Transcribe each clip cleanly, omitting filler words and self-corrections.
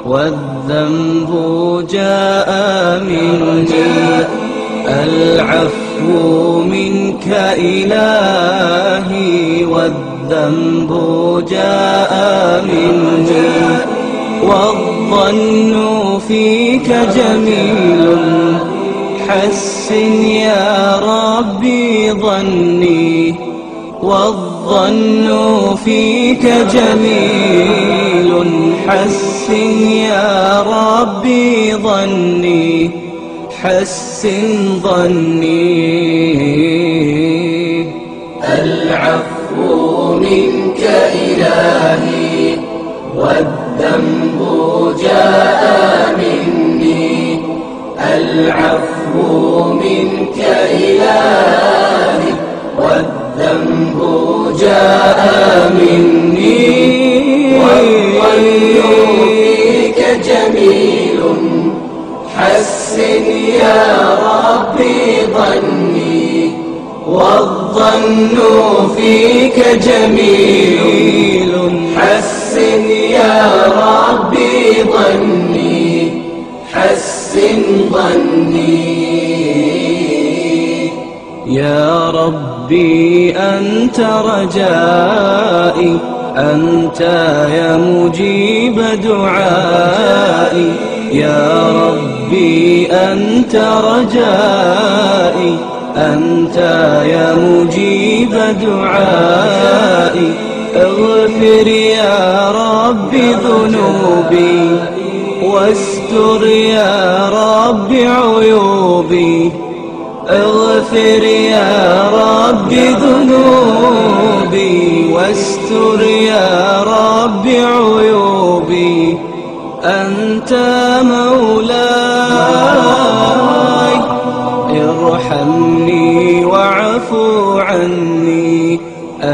والذنب جاء مني، العفو منك إلهي، والذنب جاء مني، والظن فيك جميل، حسن يا ربي ظني، والظن فيك جميل، حسن يا ربي ظني، حسن ظني. العفو منك إلهي، والذنب جاء مني، العفو منك إلهي، والذنب جاء مني، والظن فيك جميل، حسن يا ربي ظني، والظن فيك جميل، حسن يا ربي ظني، حسن ظني. يا ربي أنت رجائي، أنت يا مجيب دعائي، يا ربي أنت رجائي، أنت يا مجيب دعائي، اغفر يا ربي ذنوبي، واستر يا ربي عيوبي، اغفر يا ربي ذنوبي، واستر يا ربي عيوبي، أنت مولاي، ارحمني واعف عني،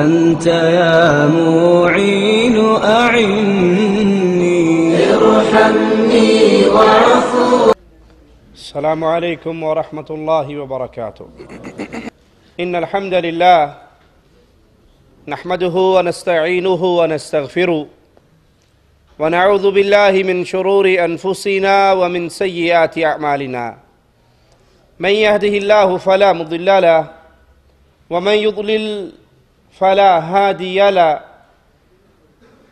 أنت يا معين أعني، ارحمني واعف. السلام عليكم ورحمة الله وبركاته. إن الحمد لله نحمده ونستعينه ونستغفره، ونعوذ بالله من شرور أنفسنا ومن سيئات أعمالنا، من يهده الله فلا مضل له، ومن يضلل فلا هادي له.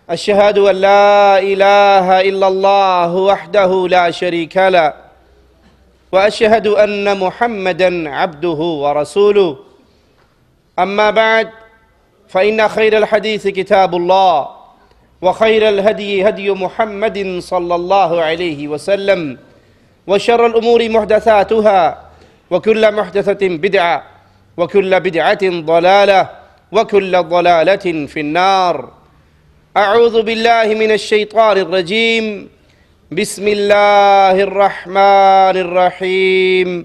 أشهد أن لا إله إلا الله وحده لا شريك له، وأشهد أن محمدًا عبده ورسوله. أما بعد، فإن خير الحديث كتاب الله، وخير الهدي هدي محمد صلى الله عليه وسلم، وشر الأمور محدثاتها، وكل محدثة بدعة، وكل بدعة ضلالة، وكل ضلالة في النار. أعوذ بالله من الشيطان الرجيم. بسم الله الرحمن الرحيم.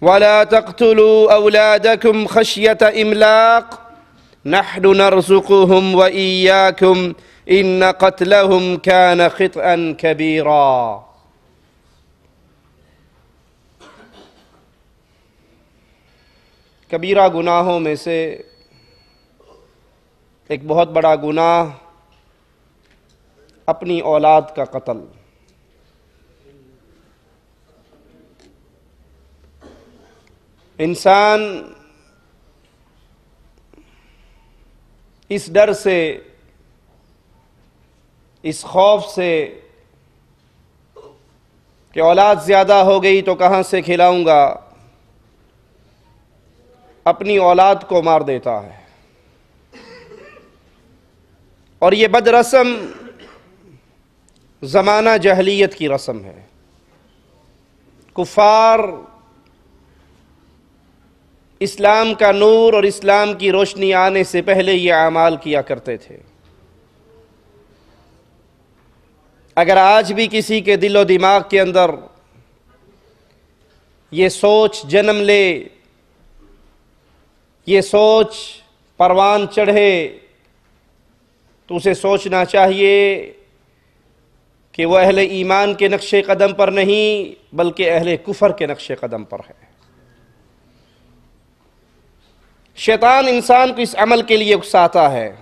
ولا تقتلوا أولادكم خشية إملاق، نحن نرزقهم وإياكم، إن قتلهم كان خطأ كبيرا۔ کبیرہ گناہوں میں سے ایک بہت بڑا گناہ اپنی اولاد کا قتل۔ انسان اس ڈر سے، اس خوف سے کہ اولاد زیادہ ہو گئی تو کہاں سے کھلاؤں گا، اپنی اولاد کو مار دیتا ہے۔ اور یہ بد رسم زمانہ جاہلیت کی رسم ہے۔ کفار اسلام کا نور اور اسلام کی روشنی آنے سے پہلے یہ اعمال کیا کرتے تھے۔ اگر آج بھی کسی کے دل و دماغ کے اندر یہ سوچ جنم لے، یہ سوچ پروان چڑھے، تو اسے سوچنا چاہیے کہ وہ اہل ایمان کے نقش قدم پر نہیں بلکہ اہل کفر کے نقش قدم پر ہے۔ شیطان انسان کو اس عمل کے لیے اکساتا ہے،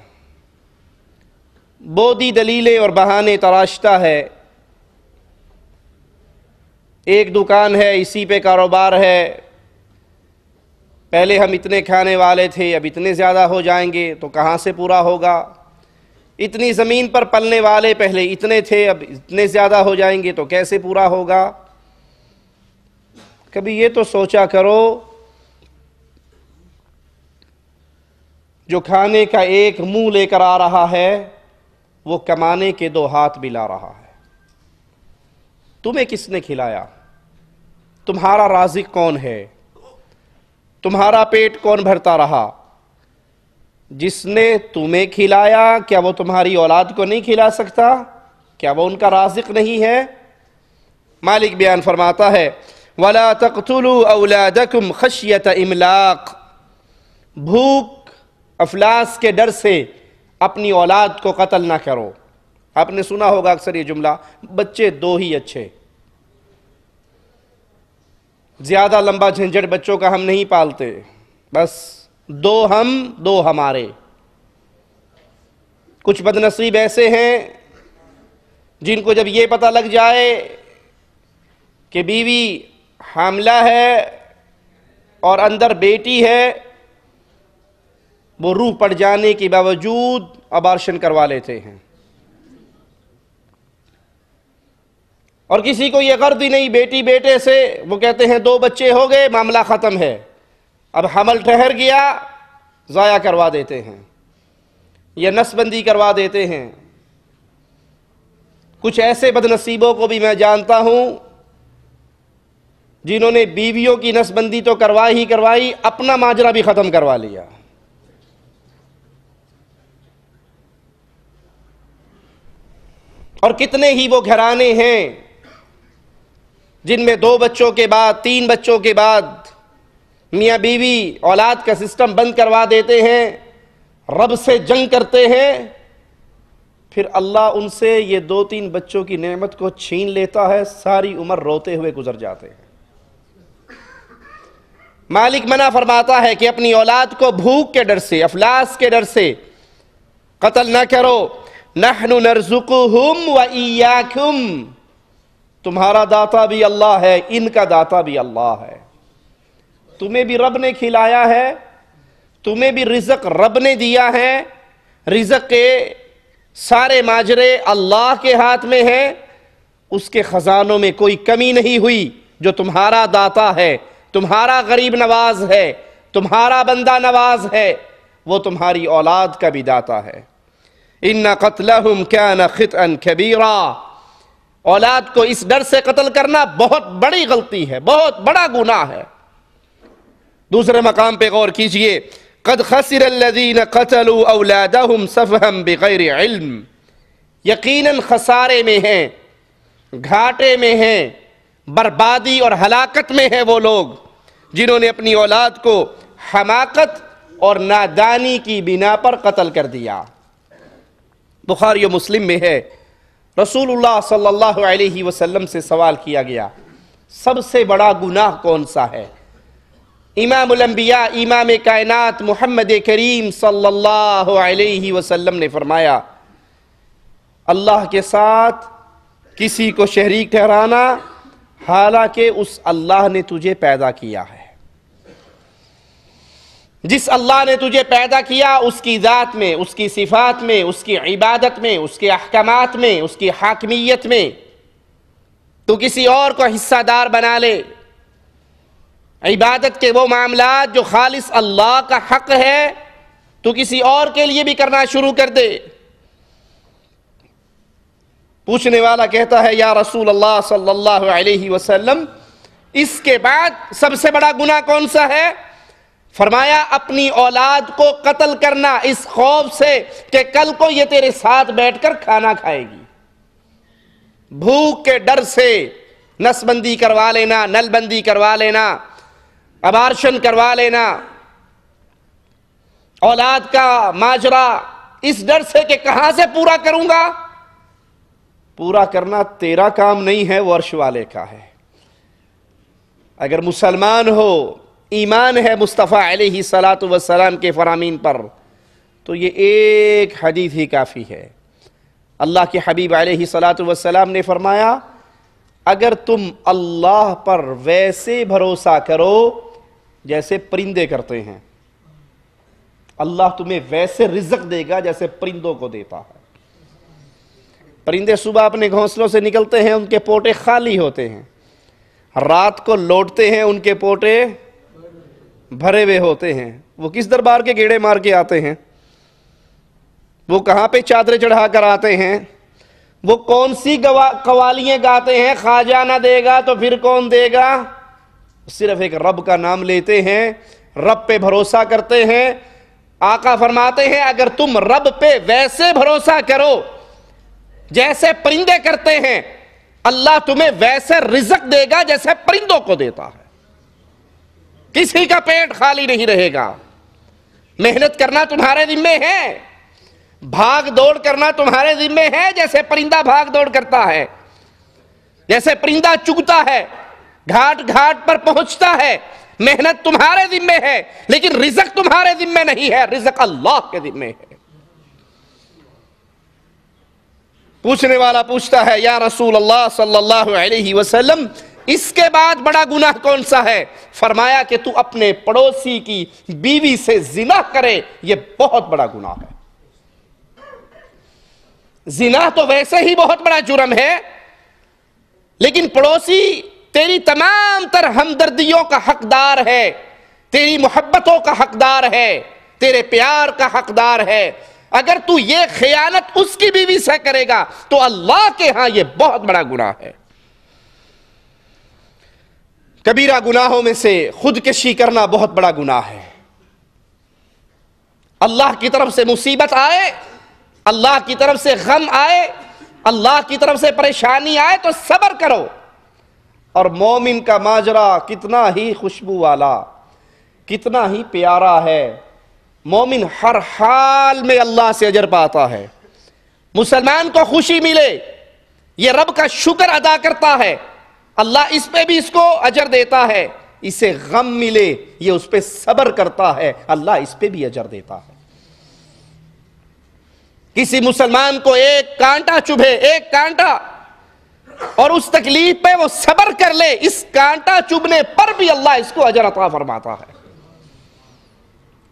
بودی دلیلیں اور بہانے تراشتا ہے ایک دکان ہے، اسی پہ کاروبار ہے، پہلے ہم اتنے کھانے والے تھے، اب اتنے زیادہ ہو جائیں گے تو کہاں سے پورا ہوگا؟ اتنی زمین پر پلنے والے پہلے اتنے تھے، اب اتنے زیادہ ہو جائیں گے تو کیسے پورا ہوگا؟ کبھی یہ تو سوچا کرو، جو کھانے کا ایک منہ لے کر آ رہا ہے وہ کمانے کے 2 ہاتھ بھی لا رہا ہے۔ تمہیں کس نے کھلایا؟ تمہارا رازق کون ہے؟ تمہارا پیٹ کون بھرتا رہا؟ جس نے تمہیں کھلایا کیا وہ تمہاری اولاد کو نہیں کھلا سکتا؟ کیا وہ ان کا رازق نہیں ہے؟ مالک بیان فرماتا ہے وَلَا تَقْتُلُوا أَوْلَادَكُمْ خَشْيَةَ إِمْلَاقٍ، بھوک افلاس کے ڈر سے اپنی اولاد کو قتل نہ کرو۔ آپ نے سنا ہوگا اکثر یہ جملہ، بچے 2 ہی اچھے، زیادہ لمبا جھنجھٹ بچوں کا ہم نہیں پالتے، بس 2 ہم 2 ہمارے۔ کچھ بدنصیب ایسے ہیں جن کو جب یہ پتہ لگ جائے کہ بیوی حاملہ ہے اور اندر بیٹی ہے، وہ روح پڑ جانے کے باوجود ابارشن کروا لیتے ہیں، اور کسی کو یہ غرض ہی نہیں بیٹی بیٹے سے، وہ کہتے ہیں 2 بچے ہو گئے معاملہ ختم ہے، اب حمل ٹھہر گیا ضائع کروا دیتے ہیں یا نس بندی کروا دیتے ہیں۔ کچھ ایسے بدنصیبوں کو بھی میں جانتا ہوں جنہوں نے بیویوں کی نس بندی تو کروائی، اپنا ماجرا بھی ختم کروا لیا۔ اور کتنے ہی وہ گھرانے ہیں جن میں 2 بچوں کے بعد 3 بچوں کے بعد میاں بیوی اولاد کا سسٹم بند کروا دیتے ہیں، رب سے جنگ کرتے ہیں، پھر اللہ ان سے یہ 2-3 بچوں کی نعمت کو چھین لیتا ہے، ساری عمر روتے ہوئے گزر جاتے ہیں۔ مالک منع فرماتا ہے کہ اپنی اولاد کو بھوک کے ڈر سے، افلاس کے ڈر سے قتل نہ کرو۔ نحن نرزقہم وإیاکم، تمہارا داتا بھی اللہ ہے، ان کا داتا بھی اللہ ہے۔ تمہیں بھی رب نے کھلایا ہے، تمہیں بھی رزق رب نے دیا ہے، رزق کے سارے ماجرے اللہ کے ہاتھ میں ہیں، اس کے خزانوں میں کوئی کمی نہیں ہوئی۔ جو تمہارا داتا ہے، تمہارا غریب نواز ہے، تمہارا بندہ نواز ہے، وہ تمہاری اولاد کا بھی داتا ہے۔ ان قتلہم کان خطئا کبیرا، اولاد کو اس ڈر سے قتل کرنا بہت بڑی غلطی ہے، بہت بڑا گناہ ہے۔ دوسرے مقام پہ غور کیجئے، قد خسر الذین قتلوا اولادہم سفہا بغیر علم، یقیناً خسارے میں ہیں، گھاٹے میں ہیں، بربادی اور ہلاکت میں ہیں وہ لوگ جنہوں نے اپنی اولاد کو حماقت اور نادانی کی بنا پر قتل کر دیا۔ بخاری و مسلم میں ہے، رسول اللہ صلی اللہ علیہ وسلم سے سوال کیا گیا سب سے بڑا گناہ کون سا ہے؟ امام الانبیاء، امام کائنات محمد کریم صلی اللہ علیہ وسلم نے فرمایا، اللہ کے ساتھ کسی کو شریک ٹھہرانا، حالانکہ اس اللہ نے تجھے پیدا کیا ہے۔ جس اللہ نے تجھے پیدا کیا، اس کی ذات میں، اس کی صفات میں، اس کی عبادت میں، اس کے احکامات میں، اس کی حاکمیت میں تو کسی اور کو حصہ دار بنا لے، عبادت کے وہ معاملات جو خالص اللہ کا حق ہے تو کسی اور کے لیے بھی کرنا شروع کر دے۔ پوچھنے والا کہتا ہے یا رسول اللہ صلی اللہ علیہ وسلم، اس کے بعد سب سے بڑا گناہ کون سا ہے؟ فرمایا اپنی اولاد کو قتل کرنا، اس خوف سے کہ کل کو یہ تیرے ساتھ بیٹھ کر کھانا کھائے گی۔ بھوک کے ڈر سے نس بندی کروا لینا، نل بندی کروا لینا، ابارشن کروا لینا، اولاد کا ماجرا اس ڈر سے کہ کہاں سے پورا کروں گا۔ پورا کرنا تیرا کام نہیں ہے، وہ عرش والے کا ہے۔ اگر مسلمان ہو، ایمان ہے مصطفیٰ علیہ السلام کے فرامین پر، تو یہ ایک حدیث ہی کافی ہے۔ اللہ کے حبیب علیہ السلام نے فرمایا اگر تم اللہ پر ویسے بھروسہ کرو جیسے پرندے کرتے ہیں، اللہ تمہیں ویسے رزق دے گا جیسے پرندوں کو دیتا ہے۔ پرندے صبح اپنے گھونسلوں سے نکلتے ہیں، ان کے پوٹے خالی ہوتے ہیں، رات کو لوٹتے ہیں، ان کے پوٹے بھرے ہوئے ہوتے ہیں۔ وہ کس دربار کے گیڑے مار کے آتے ہیں؟ وہ کہاں پہ چادریں چڑھا کر آتے ہیں؟ وہ کون سی قوالیاں گاتے ہیں؟ خواجہ نہ دے گا تو پھر کون دے گا؟ صرف ایک رب کا نام لیتے ہیں، رب پہ بھروسہ کرتے ہیں۔ آقا فرماتے ہیں اگر تم رب پہ ویسے بھروسہ کرو جیسے پرندے کرتے ہیں، اللہ تمہیں ویسے رزق دے گا جیسے پرندوں کو دیتا ہے۔ کسی کا پیٹ خالی نہیں رہے گا۔ محنت کرنا تمہارے ذمے ہے، بھاگ دوڑ کرنا تمہارے ذمے ہے، جیسے پرندہ بھاگ دوڑ کرتا ہے، جیسے پرندہ چگتا ہے، گھاٹ گھاٹ پر پہنچتا ہے۔ محنت تمہارے ذمے ہے، لیکن رزق تمہارے ذمے نہیں ہے، رزق اللہ کے ذمے ہے۔ پوچھنے والا پوچھتا ہے یا رسول اللہ صلی اللہ علیہ وسلم اس کے بعد بڑا گناہ کون سا ہے؟ فرمایا کہ تو اپنے پڑوسی کی بیوی سے زنا کرے، یہ بہت بڑا گناہ ہے۔ زنا تو ویسے ہی بہت بڑا جرم ہے، لیکن پڑوسی تیری تمام تر ہمدردیوں کا حقدار ہے، تیری محبتوں کا حقدار ہے، تیرے پیار کا حقدار ہے۔ اگر تو یہ خیانت اس کی بیوی سے کرے گا تو اللہ کے ہاں یہ بہت بڑا گناہ ہے۔ کبیرہ گناہوں میں سے خودکشی کرنا بہت بڑا گناہ ہے۔ اللہ کی طرف سے مصیبت آئے، اللہ کی طرف سے غم آئے، اللہ کی طرف سے پریشانی آئے تو صبر کرو۔ اور مومن کا ماجرا کتنا ہی خوشبو والا، کتنا ہی پیارا ہے۔ مومن ہر حال میں اللہ سے اجر پاتا ہے۔ مسلمان کو خوشی ملے یہ رب کا شکر ادا کرتا ہے، اللہ اس پہ بھی اس کو اجر دیتا ہے۔ اسے غم ملے یہ اس پہ صبر کرتا ہے، اللہ اس پہ بھی اجر دیتا ہے۔ کسی مسلمان کو ایک کانٹا چبھے، ایک کانٹا، اور اس تکلیف پہ وہ صبر کر لے، اس کانٹا چبھنے پر بھی اللہ اس کو اجر عطا فرماتا ہے۔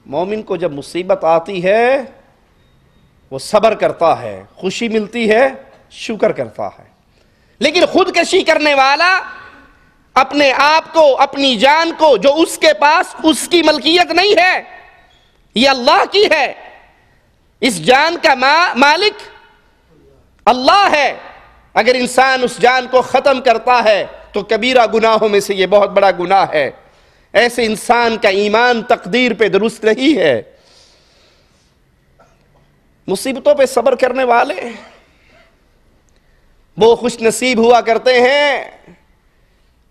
مومن کو جب مصیبت آتی ہے وہ صبر کرتا ہے، خوشی ملتی ہے شکر کرتا ہے۔ لیکن خودکشی کرنے والا اپنے آپ کو، اپنی جان کو، جو اس کے پاس اس کی ملکیت نہیں ہے، یہ اللہ کی ہے، اس جان کا مالک اللہ ہے، اگر انسان اس جان کو ختم کرتا ہے تو کبیرہ گناہوں میں سے یہ بہت بڑا گناہ ہے۔ ایسے انسان کا ایمان تقدیر پہ درست نہیں ہے۔ مصیبتوں پہ صبر کرنے والے وہ خوش نصیب ہوا کرتے ہیں۔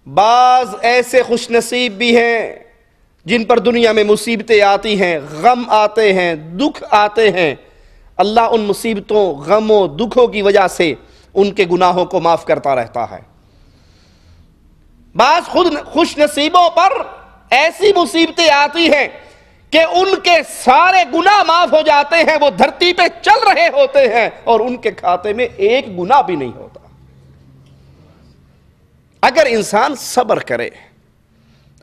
بعض ایسے خوش نصیب بھی ہیں جن پر دنیا میں مصیبتیں آتی ہیں، غم آتے ہیں، دکھ آتے ہیں، اللہ ان مصیبتوں، غموں، دکھوں کی وجہ سے ان کے گناہوں کو معاف کرتا رہتا ہے۔ بعض خود خوش نصیبوں پر ایسی مصیبتیں آتی ہیں کہ ان کے سارے گناہ معاف ہو جاتے ہیں، وہ دھرتی پہ چل رہے ہوتے ہیں اور ان کے کھاتے میں ایک گناہ بھی نہیں ہوتا۔ اگر انسان صبر کرے،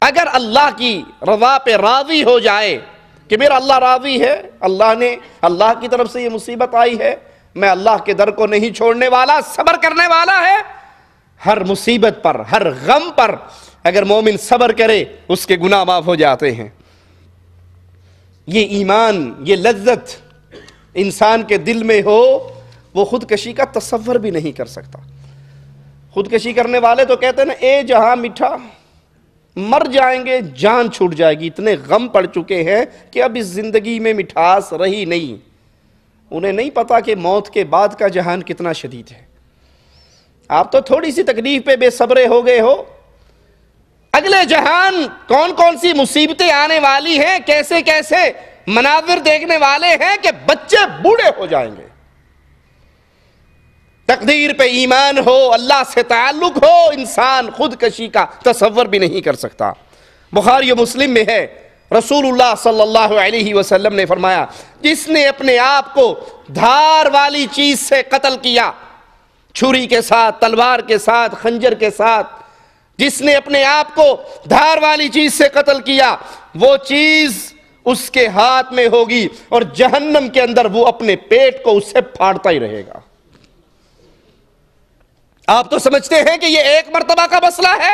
اگر اللہ کی رضا پہ راضی ہو جائے کہ میرا اللہ راضی ہے، اللہ کی طرف سے یہ مصیبت آئی ہے، میں اللہ کے در کو نہیں چھوڑنے والا، صبر کرنے والا ہے۔ ہر مصیبت پر، ہر غم پر اگر مومن صبر کرے اس کے گناہ معاف ہو جاتے ہیں۔ یہ ایمان، یہ لذت انسان کے دل میں ہو، وہ خودکشی کا تصور بھی نہیں کر سکتا۔ خودکشی کرنے والے تو کہتے ہیں نا اے جہاں میٹھا، مر جائیں گے جان چھوٹ جائے گی، اتنے غم پڑ چکے ہیں کہ اب اس زندگی میں مٹھاس رہی نہیں۔ انہیں نہیں پتا کہ موت کے بعد کا جہان کتنا شدید ہے۔ آپ تو تھوڑی سی تکلیف پہ بے صبرے ہو گئے ہو، اگلے جہان کون کون سی مصیبتیں آنے والی ہیں، کیسے کیسے مناظر دیکھنے والے ہیں کہ بچے بوڑھے ہو جائیں گے۔ تقدیر پہ ایمان ہو، اللہ سے تعلق ہو، انسان خودکشی کا تصور بھی نہیں کر سکتا۔ بخاری و مسلم میں ہے، رسول اللہ صلی اللہ علیہ وسلم نے فرمایا جس نے اپنے آپ کو دھار والی چیز سے قتل کیا، چھری کے ساتھ، تلوار کے ساتھ، خنجر کے ساتھ، جس نے اپنے آپ کو دھار والی چیز سے قتل کیا، وہ چیز اس کے ہاتھ میں ہوگی اور جہنم کے اندر وہ اپنے پیٹ کو اس سے پھاڑتا ہی رہے گا۔ آپ تو سمجھتے ہیں کہ یہ ایک مرتبہ کا مسئلہ ہے،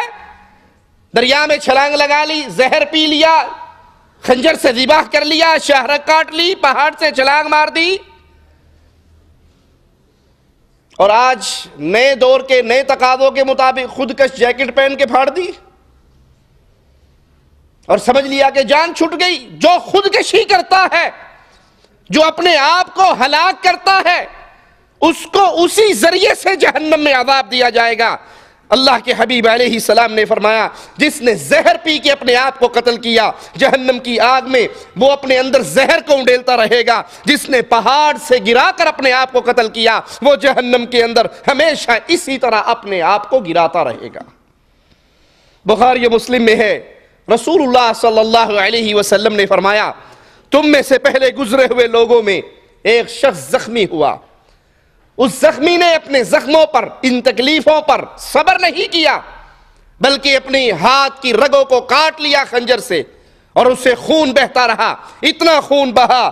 دریا میں چھلانگ لگا لی، زہر پی لیا، خنجر سے ذبح کر لیا، شاہرگ کاٹ لی، پہاڑ سے چھلانگ مار دی، اور آج نئے دور کے نئے تقاضوں کے مطابق خودکش جیکٹ پہن کے پھاڑ دی اور سمجھ لیا کہ جان چھٹ گئی۔ جو خودکشی کرتا ہے، جو اپنے آپ کو ہلاک کرتا ہے، اس کو اسی ذریعے سے جہنم میں عذاب دیا جائے گا۔ اللہ کے حبیب علیہ السلام نے فرمایا، جس نے زہر پی کے اپنے آپ کو قتل کیا، جہنم کی آگ میں وہ اپنے اندر زہر کو انڈیلتا رہے گا۔ جس نے پہاڑ سے گرا کر اپنے آپ کو قتل کیا، وہ جہنم کے اندر ہمیشہ اسی طرح اپنے آپ کو گراتا رہے گا۔ بخاری مسلم میں ہے، رسول اللہ صلی اللہ علیہ وسلم نے فرمایا، تم میں سے پہلے گزرے ہوئے لوگوں میں ایک شخص زخمی ہوا، اس زخمی نے اپنے زخموں پر، ان تکلیفوں پر صبر نہیں کیا، بلکہ اپنی ہاتھ کی رگوں کو کاٹ لیا خنجر سے، اور اس سے خون بہتا رہا، اتنا خون بہا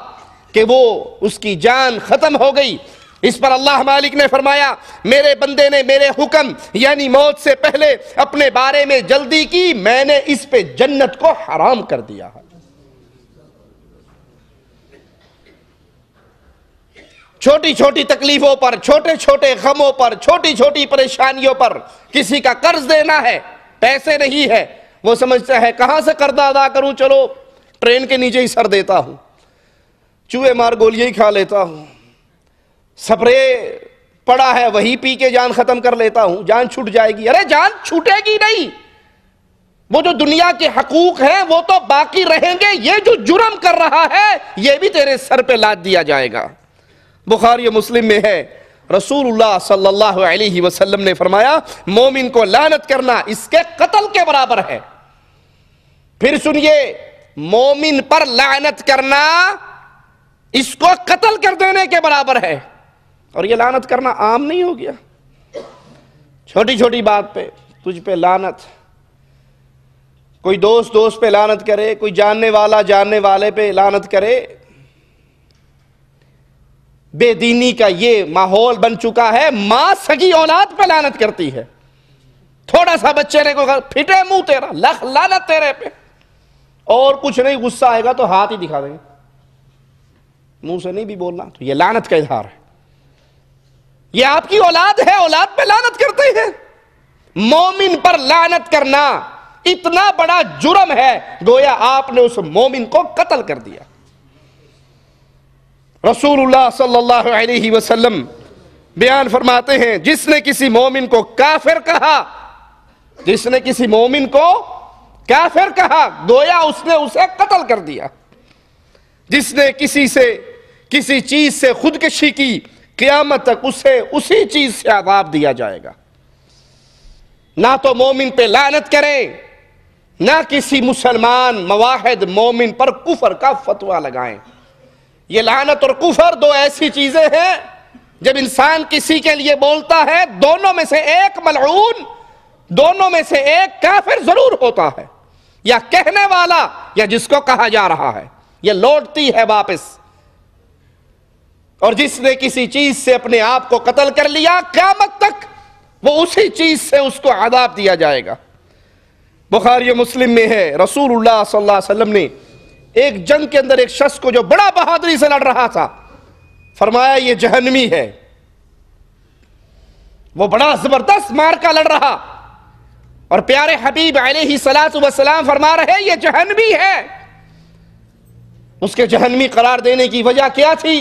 کہ وہ اس کی جان ختم ہو گئی۔ اس پر اللہ مالک نے فرمایا، میرے بندے نے میرے حکم یعنی موت سے پہلے اپنے بارے میں جلدی کی، میں نے اس پہ جنت کو حرام کر دیا۔ چھوٹی چھوٹی تکلیفوں پر، چھوٹے چھوٹے غموں پر، چھوٹی چھوٹی پریشانیوں پر، کسی کا قرض دینا ہے، پیسے نہیں ہے، وہ سمجھتا ہے کہاں سے قرض ادا کروں، چلو ٹرین کے نیچے ہی سر دیتا ہوں، چوہے مار گولیاں ہی کھا لیتا ہوں، سپرے پڑا ہے وہی پی کے جان ختم کر لیتا ہوں، جان چھوٹ جائے گی۔ ارے جان چھوٹے گی نہیں، وہ جو دنیا کے حقوق ہیں وہ تو باقی رہیں گے، یہ جو جرم کر رہا ہے یہ بھی تیرے سر پہ لاد دیا جائے گا۔ بخاری و مسلم میں ہے، رسول اللہ صلی اللہ علیہ وسلم نے فرمایا، مومن کو لعنت کرنا اس کے قتل کے برابر ہے۔ پھر سنیے، مومن پر لعنت کرنا اس کو قتل کر دینے کے برابر ہے۔ اور یہ لعنت کرنا عام نہیں ہو گیا، چھوٹی چھوٹی بات پہ تجھ پہ لعنت، کوئی دوست پہ لعنت کرے، کوئی جاننے والا جاننے والے پہ لعنت کرے۔ بے دینی کا یہ ماحول بن چکا ہے، ماں سگی اولاد پہ لعنت کرتی ہے، تھوڑا سا بچے نے کو کہا پھٹے منہ تیرا، لکھ لعنت تیرے پہ، اور کچھ نہیں، غصہ آئے گا تو ہاتھ ہی دکھا دیں گے، منہ سے نہیں بھی بولنا، تو یہ لعنت کا اظہار ہے۔ یہ آپ کی اولاد ہے، اولاد پہ لعنت کرتے ہیں۔ مومن پر لعنت کرنا اتنا بڑا جرم ہے، گویا آپ نے اس مومن کو قتل کر دیا۔ رسول اللہ صلی اللہ علیہ وسلم بیان فرماتے ہیں، جس نے کسی مومن کو کافر کہا، جس نے کسی مومن کو کافر کہا، گویا اس نے اسے قتل کر دیا۔ جس نے کسی چیز سے خودکشی کی، قیامت تک اسے اسی چیز سے عذاب دیا جائے گا۔ نہ تو مومن پہ لعنت کریں، نہ کسی مسلمان موحد مومن پر کفر کا فتویٰ لگائیں۔ یہ لعنت اور کفر دو ایسی چیزیں ہیں، جب انسان کسی کے لیے بولتا ہے، دونوں میں سے ایک ملعون، دونوں میں سے ایک کافر ضرور ہوتا ہے، یا کہنے والا یا جس کو کہا جا رہا ہے، یہ لوٹتی ہے واپس۔ اور جس نے کسی چیز سے اپنے آپ کو قتل کر لیا، قیامت تک وہ اسی چیز سے اس کو عذاب دیا جائے گا۔ بخاری و مسلم میں ہے، رسول اللہ صلی اللہ علیہ وسلم نے ایک جنگ کے اندر ایک شخص کو جو بڑا بہادری سے لڑ رہا تھا، فرمایا یہ جہنمی ہے، وہ بڑا زبردست مارکا لڑ رہا، اور پیارے حبیب علیہ السلام فرما رہے یہ جہنمی ہے۔ اس کے جہنمی قرار دینے کی وجہ کیا تھی؟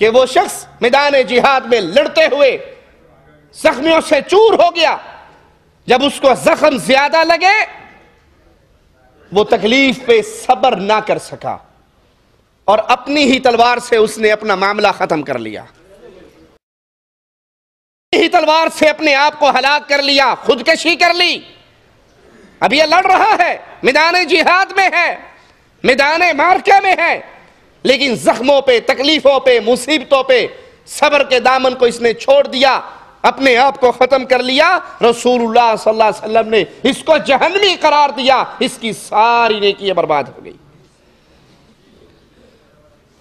کہ وہ شخص میدان جہاد میں لڑتے ہوئے زخمیوں سے چور ہو گیا، جب اس کو زخم زیادہ لگے وہ تکلیف پہ صبر نہ کر سکا، اور اپنی ہی تلوار سے اس نے اپنا معاملہ ختم کر لیا، اپنی ہی تلوار سے اپنے آپ کو ہلاک کر لیا، خودکشی کر لی۔ اب یہ لڑ رہا ہے، میدان جہاد میں ہے، میدان معرکہ میں ہے، لیکن زخموں پہ، تکلیفوں پہ، مصیبتوں پہ صبر کے دامن کو اس نے چھوڑ دیا، اپنے آپ کو ختم کر لیا، رسول اللہ صلی اللہ علیہ وسلم نے اس کو جہنمی قرار دیا، اس کی ساری نیکیاں برباد ہو گئی۔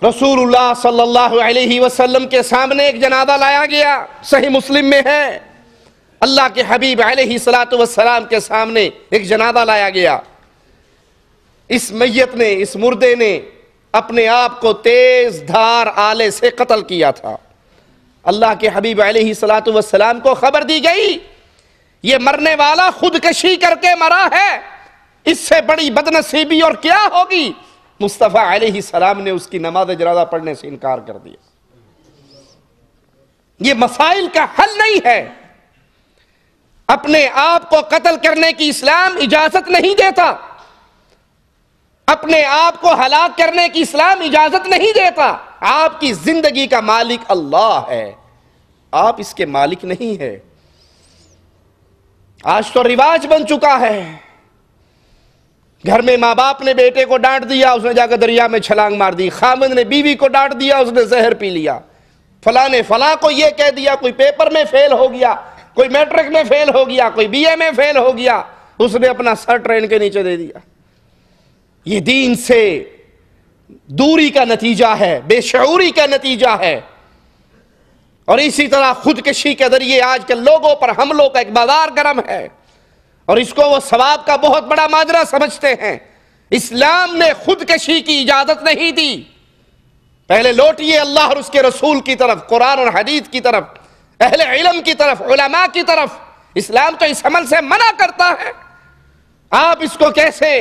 رسول اللہ صلی اللہ علیہ وسلم کے سامنے ایک جنازہ لایا گیا، صحیح مسلم میں ہے، اللہ کے حبیب علیہ السلام کے سامنے ایک جنازہ لایا گیا۔ اس میت نے، اس مردے نے اپنے آپ کو تیز دھار آلے سے قتل کیا تھا۔ اللہ کے حبیب علیہ السلام کو خبر دی گئی، یہ مرنے والا خودکشی کر کے مرا ہے، اس سے بڑی بدنصیبی اور کیا ہوگی؟ مصطفیٰ علیہ السلام نے اس کی نماز جنازہ پڑھنے سے انکار کر دیا۔ یہ مسائل کا حل نہیں ہے، اپنے آپ کو قتل کرنے کی اسلام اجازت نہیں دیتا، اپنے آپ کو ہلاک کرنے کی اسلام اجازت نہیں دیتا۔ آپ کی زندگی کا مالک اللہ ہے، آپ اس کے مالک نہیں ہے۔ آج تو رواج بن چکا ہے، گھر میں ماں باپ نے بیٹے کو ڈانٹ دیا، اس نے جا کر دریا میں چھلانگ مار دی، خامند نے بیوی کو ڈانٹ دیا، اس نے زہر پی لیا، فلاں نے فلاں کو یہ کہہ دیا، کوئی پیپر میں فیل ہو گیا، کوئی میٹرک میں فیل ہو گیا، کوئی بی اے میں فیل ہو گیا، اس نے اپنا سر ٹرین کے نیچے دے دیا۔ یہ دین سے دوری کا نتیجہ ہے، بے شعوری کا نتیجہ ہے۔ اور اسی طرح خودکشی کے ذریعے آج کل لوگوں پر حملوں کا ایک بازار گرم ہے، اور اس کو وہ ثواب کا بہت بڑا ماجرا سمجھتے ہیں۔ اسلام نے خودکشی کی اجازت نہیں دی۔ پہلے لوٹیے اللہ اور اس کے رسول کی طرف، قرآن اور حدیث کی طرف، اہل علم کی طرف، علماء کی طرف۔ اسلام تو اس عمل سے منع کرتا ہے، آپ اس کو کیسے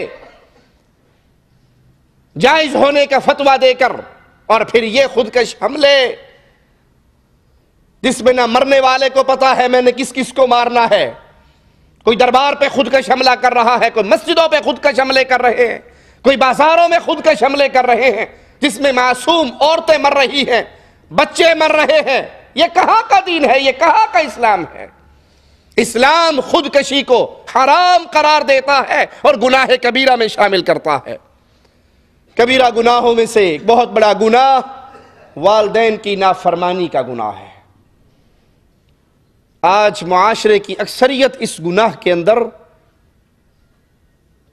جائز ہونے کا فتویٰ دے کر، اور پھر یہ خودکش حملے جس میں نہ مرنے والے کو پتا ہے میں نے کس کس کو مارنا ہے، کوئی دربار پہ خودکش حملہ کر رہا ہے، کوئی مسجدوں پہ خودکش حملے کر رہے ہیں، کوئی بازاروں میں خودکش حملے کر رہے ہیں، جس میں معصوم عورتیں مر رہی ہیں، بچے مر رہے ہیں۔ یہ کہاں کا دین ہے؟ یہ کہاں کا اسلام ہے؟ اسلام خودکشی کو حرام قرار دیتا ہے اور گناہ کبیرہ میں شامل کرتا ہے۔ کبیرہ گناہوں میں سے ایک بہت بڑا گناہ والدین کی نافرمانی کا گناہ ہے۔ آج معاشرے کی اکثریت اس گناہ کے اندر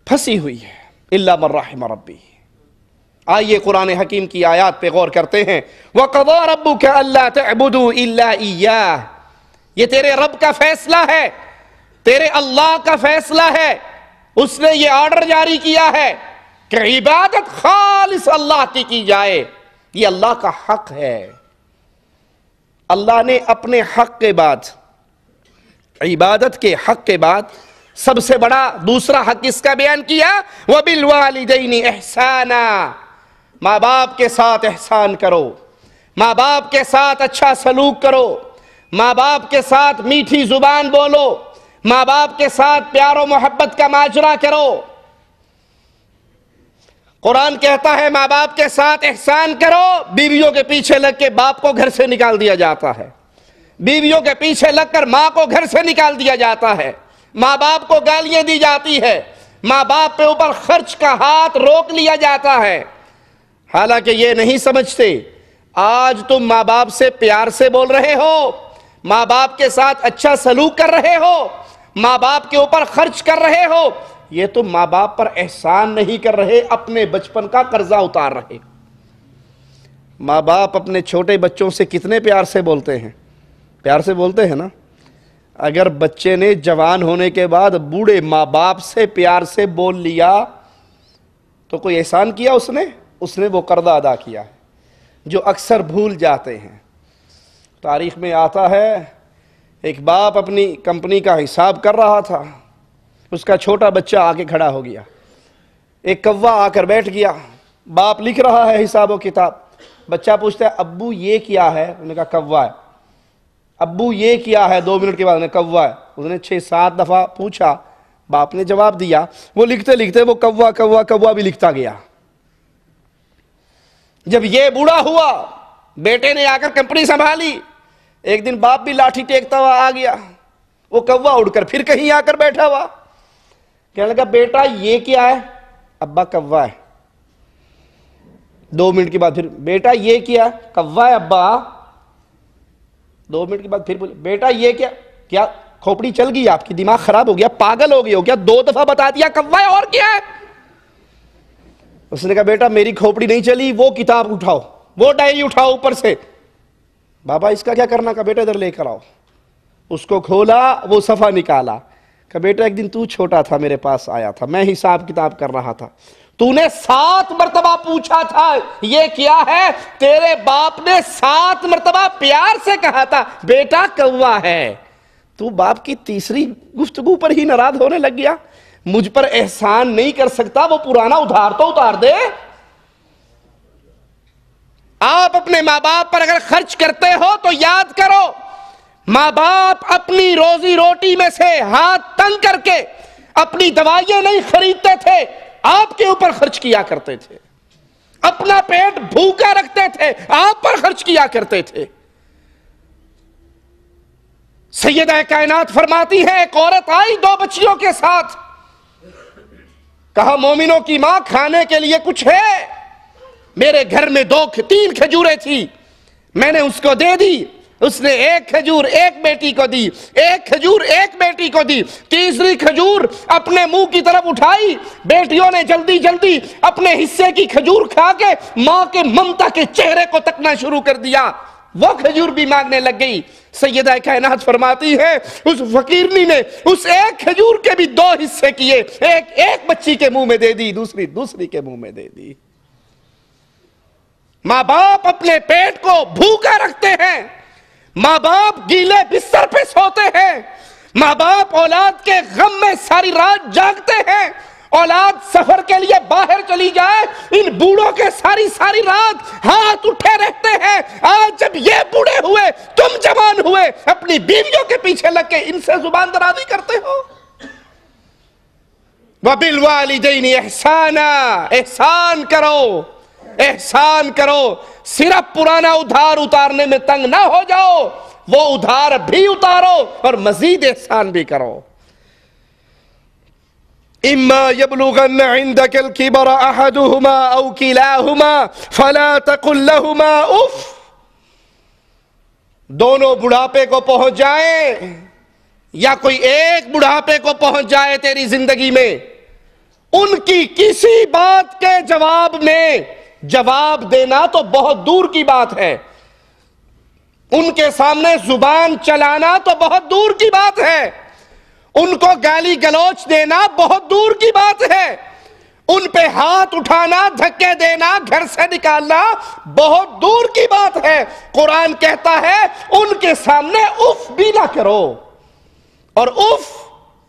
پھنسی ہوئی ہے، الا من رحم ربی۔ آئیے قرآن حکیم کی آیات پہ غور کرتے ہیں۔ وَقَضَىٰ رَبُّكَ أَلَّا تَعْبُدُوا إِلَّا إِيَّاهُ، یہ تیرے رب کا فیصلہ ہے، تیرے اللہ کا فیصلہ ہے۔ اس نے یہ آرڈر جاری کیا ہے کہ عبادت خالص اللہ کی جائے، یہ اللہ کا حق ہے۔ اللہ نے اپنے حق کے بعد، عبادت کے حق کے بعد سب سے بڑا دوسرا حق اس کا بیان کیا، وَبِالْوَالِدَيْنِ إِحْسَانًا، ماں باپ کے ساتھ احسان کرو، ماں باپ کے ساتھ اچھا سلوک کرو، ماں باپ کے ساتھ میٹھی زبان بولو، ماں باپ کے ساتھ پیار و محبت کا ماجرا کرو۔ قرآن کہتا ہے ماں باپ کے ساتھ احسان کرو، بیویوں کے پیچھے لگ کے باپ کو گھر سے نکال دیا جاتا ہے، بیویوں کے پیچھے لگ کر ماں کو گھر سے نکال دیا جاتا ہے، ماں باپ کو گالیاں دی جاتی ہے، ماں باپ پہ اوپر خرچ کا ہاتھ روک لیا جاتا ہے۔ حالانکہ یہ نہیں سمجھتے، آج تم ماں باپ سے پیار سے بول رہے ہو، ماں باپ کے ساتھ اچھا سلوک کر رہے ہو، ماں باپ کے اوپر خرچ کر رہے ہو، یہ تم ماں باپ پر احسان نہیں کر رہے، اپنے بچپن کا قرضہ اتار رہے۔ ماں باپ اپنے چھوٹے بچوں سے کتنے پیار سے بولتے ہیں، پیار سے بولتے ہیں نا۔ اگر بچے نے جوان ہونے کے بعد بوڑھے ماں باپ سے پیار سے بول لیا تو کوئی احسان کیا اس نے وہ قرضہ ادا کیا ہے، جو اکثر بھول جاتے ہیں۔ تاریخ میں آتا ہے ایک باپ اپنی کمپنی کا حساب کر رہا تھا، اس کا چھوٹا بچہ آ کے کھڑا ہو گیا، ایک کوا آ کر بیٹھ گیا، باپ لکھ رہا ہے حساب و کتاب، بچہ پوچھتا ہے ابو یہ کیا ہے؟ انہوں نے کہا کوا ہے۔ ابو یہ کیا ہے؟ 2 منٹ کے بعد انہوں نے کوا ہے۔ اس نے 6-7 دفعہ پوچھا، باپ نے جواب دیا، وہ لکھتے لکھتے وہ کوا کوا کوا بھی لکھتا گیا۔ جب یہ بوڑھا ہوا، بیٹے نے آ کر کمپنی سنبھالی، ایک دن باپ بھی لاٹھی ٹیکتا ہوا آ گیا، وہ کوا اڑ کر پھر کہیں آ کر بیٹھا ہوا، کہنے لگا بیٹا یہ کیا ہے؟ ابا کوا ہے۔ 2 منٹ کے بعد پھر بیٹا یہ کیا ہے؟ کوا ہے ابا۔ 2 منٹ کے بعد پھر بولے بیٹا یہ کیا کھوپڑی چل گئی آپ کی, دماغ خراب ہو گیا, پاگل ہو گئی ہو کیا, 2 دفعہ بتا دیا کوا ہے اور کیا ہے. اس نے کہا بیٹا میری کھوپڑی نہیں چلی, وہ کتاب اٹھاؤ, وہ ڈائری اٹھاؤ اوپر سے. بابا اس کا کیا کرنا, کا بیٹا ادھر لے کر آؤ. اس کو کھولا, وہ صفحہ نکالا, کہ بیٹا ایک دن تو چھوٹا تھا, میرے پاس آیا تھا, میں حساب کتاب کر رہا تھا, تو نے 7 مرتبہ پوچھا تھا یہ کیا ہے, تیرے باپ نے 7 مرتبہ پیار سے کہا تھا بیٹا کوا ہے. تو باپ کی تیسری گفتگو پر ہی ناراض ہونے لگ گیا. مجھ پر احسان نہیں کر سکتا, وہ پرانا ادھار تو اتار دے. آپ اپنے ماں باپ پر اگر خرچ کرتے ہو تو یاد کرو, ماں باپ اپنی روزی روٹی میں سے ہاتھ تنگ کر کے اپنی دوائیں نہیں خریدتے تھے, آپ کے اوپر خرچ کیا کرتے تھے. اپنا پیٹ بھوکا رکھتے تھے, آپ پر خرچ کیا کرتے تھے. سیدہ کائنات فرماتی ہے ایک عورت آئی 2 بچیوں کے ساتھ, کہا مومنوں کی ماں کھانے کے لیے کچھ ہے؟ میرے گھر میں 3 کھجوریں تھی, میں نے اس کو دے دی. اس نے 1 کھجور 1 بیٹی کو دی, 1 کھجور 1 بیٹی کو دی, تیسری کھجور اپنے منہ کی طرف اٹھائی. بیٹیوں نے جلدی جلدی اپنے حصے کی کھجور کھا کے ماں کے ممتا کے چہرے کو تکنا شروع کر دیا, وہ کھجور بھی مانگنے لگ گئی. سیدہ کائنات فرماتی ہے اس فقیرنی نے اس 1 کھجور کے بھی 2 حصے کیے, ایک بچی کے منہ میں دے دی, دوسری کے منہ میں دے دی. ماں باپ اپنے پیٹ کو بھوکا رکھتے ہیں, ماں باپ گیلے بستر پہ سوتے ہیں, ماں باپ اولاد کے غم میں ساری رات جاگتے ہیں. اولاد سفر کے لیے باہر چلی جائے, ان بوڑھوں کے ساری رات ہاتھ اٹھے رہتے ہیں. آج جب یہ بوڑھے ہوئے, تم جوان ہوئے, اپنی بیویوں کے پیچھے لگ کے ان سے زبان درازی کرتے ہو. وَبِالْوَالِدَيْنِ إِحْسَانًا, احسان کرو, احسان کرو. صرف پرانا ادھار اتارنے میں تنگ نہ ہو جاؤ, وہ ادھار بھی اتارو اور مزید احسان بھی کرو. إِمَّا يَبْلُغَنَّ عِنْدَكَ الْكِبَرَ أَحَدُهُمَا أَوْ كِلَاهُمَا فَلَا تَقُلْ لَهُمَا اُفْ. دونوں بڑھاپے کو پہنچ جائیں یا کوئی ایک بڑھاپے کو پہنچ جائے تیری زندگی میں, ان کی کسی بات کے جواب میں جواب دینا تو بہت دور کی بات ہے. ان کے سامنے زبان چلانا تو بہت دور کی بات ہے. ان کو گالی گلوچ دینا بہت دور کی بات ہے. ان پہ ہاتھ اٹھانا, دھکے دینا, گھر سے نکالنا بہت دور کی بات ہے. قرآن کہتا ہے ان کے سامنے اف بھی نہ کرو. اور اف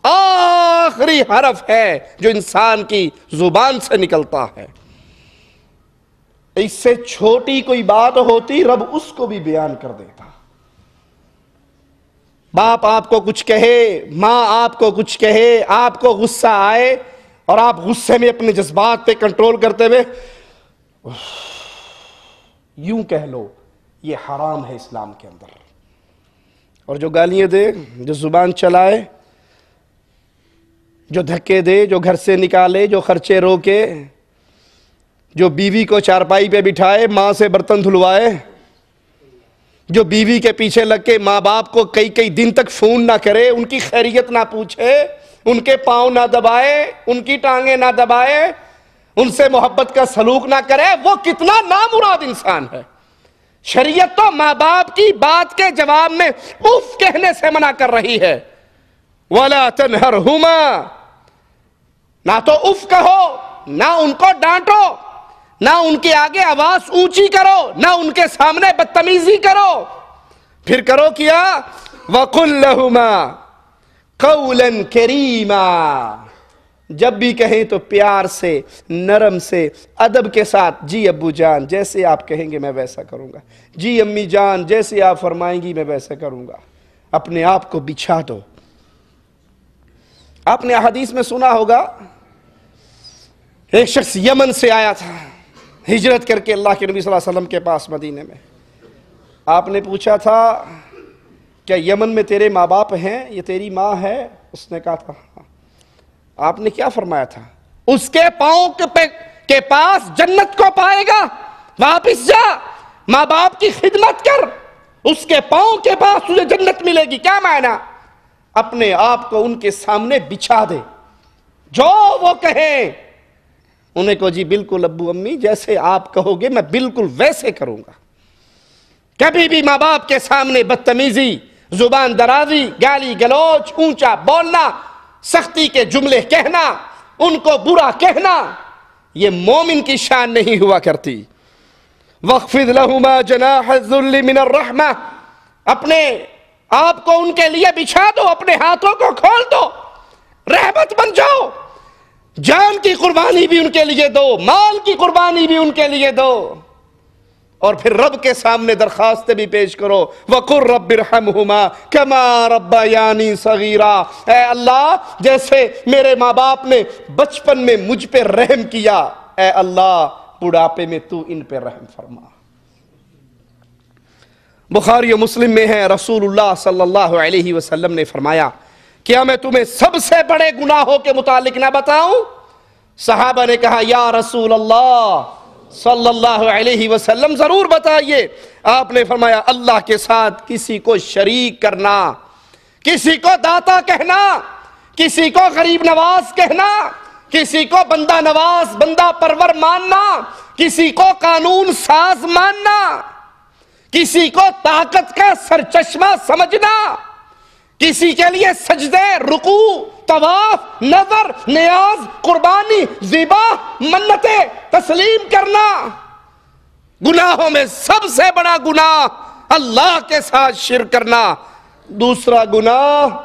آخری حرف ہے جو انسان کی زبان سے نکلتا ہے. اس سے چھوٹی کوئی بات ہوتی رب اس کو بھی بیان کر دیتا. باپ آپ کو کچھ کہے, ماں آپ کو کچھ کہے, آپ کو غصہ آئے اور آپ غصے میں اپنے جذبات پہ کنٹرول کرتے ہوئے یوں کہہ لو, یہ حرام ہے اسلام کے اندر. اور جو گالیاں دے, جو زبان چلائے, جو دھکے دے, جو گھر سے نکالے, جو خرچے روکے, جو بیوی کو چارپائی پہ بٹھائے, ماں سے برتن دھلوائے, جو بیوی کے پیچھے لگ کے ماں باپ کو کئی دن تک فون نہ کرے, ان کی خیریت نہ پوچھے, ان کے پاؤں نہ دبائے, ان کی ٹانگیں نہ دبائے, ان سے محبت کا سلوک نہ کرے, وہ کتنا نامراد انسان ہے. شریعت تو ماں باپ کی بات کے جواب میں اف کہنے سے منع کر رہی ہے. وَلَا تَنْهَرْهُمَا, نہ تو اف کہو, نہ ان کو ڈانٹو, نہ ان کے آگے آواز اونچی کرو, نہ ان کے سامنے بدتمیزی کرو. پھر کرو کیا, وَقُلْ لَهُمَا قَوْلًا كَرِيمًا, جب بھی کہیں تو پیار سے, نرم سے, ادب کے ساتھ. جی ابو جان جیسے آپ کہیں گے میں ویسا کروں گا, جی امی جان جیسے آپ فرمائیں گی میں ویسا کروں گا. اپنے آپ کو بچھا دو. آپ نے احادیث میں سنا ہوگا ایک شخص یمن سے آیا تھا ہجرت کر کے اللہ کے نبی صلی اللہ علیہ وسلم کے پاس مدینے میں. آپ نے پوچھا تھا کیا یمن میں تیرے ماں باپ ہیں, یہ تیری ماں ہے؟ اس نے کہا تھا ہاں. آپ نے کیا فرمایا تھا, اس کے پاؤں کے پاس جنت کو پائے گا, واپس جا, ماں باپ کی خدمت کر, اس کے پاؤں کے پاس تجھے جنت ملے گی. کیا معنی؟ اپنے آپ کو ان کے سامنے بچھا دے، جو وہ کہیں انہیں کو جی بالکل ابو امی جیسے آپ کہو گے میں بالکل ویسے کروں گا. کبھی بھی ماں باپ کے سامنے بدتمیزی، زبان درازی، گالی گلوچ، اونچا بولنا، سختی کے جملے کہنا، ان کو برا کہنا، یہ مومن کی شان نہیں ہوا کرتی. وَاخْفِضْ لَهُمَا جَنَاحَ الذُّلِّ مِنَ الرَّحْمَةِ، اپنے آپ کو ان کے لیے بچھا دو، اپنے ہاتھوں کو کھول دو، رحمت بن جاؤ. جان کی قربانی بھی ان کے لیے دو، مال کی قربانی بھی ان کے لیے دو، اور پھر رب کے سامنے درخواست بھی پیش کرو. وَقُلْ رَبِّ ارْحَمْهُمَا كَمَا رَبَّيَانِي صَغِيرًا، اے اللہ جیسے میرے ماں باپ نے بچپن میں مجھ پہ رحم کیا، اے اللہ بڑھاپے میں تو ان پہ رحم فرما. بخاری و مسلم میں ہے، رسول اللہ صلی اللہ علیہ وسلم نے فرمایا کیا میں تمہیں سب سے بڑے گناہوں کے متعلق نہ بتاؤں؟ صحابہ نے کہا یا رسول اللہ صلی اللہ علیہ وسلم ضرور بتائیے. آپ نے فرمایا اللہ کے ساتھ کسی کو شریک کرنا، کسی کو داتا کہنا، کسی کو غریب نواز کہنا، کسی کو بندہ نواز بندہ پرور ماننا، کسی کو قانون ساز ماننا، کسی کو طاقت کا سرچشمہ سمجھنا، کسی کے لیے سجدے، رکوع، طواف، نظر، نیاز، قربانی، ذبح، منتیں تسلیم کرنا. گناہوں میں سب سے بڑا گناہ اللہ کے ساتھ شرک کرنا. دوسرا گناہ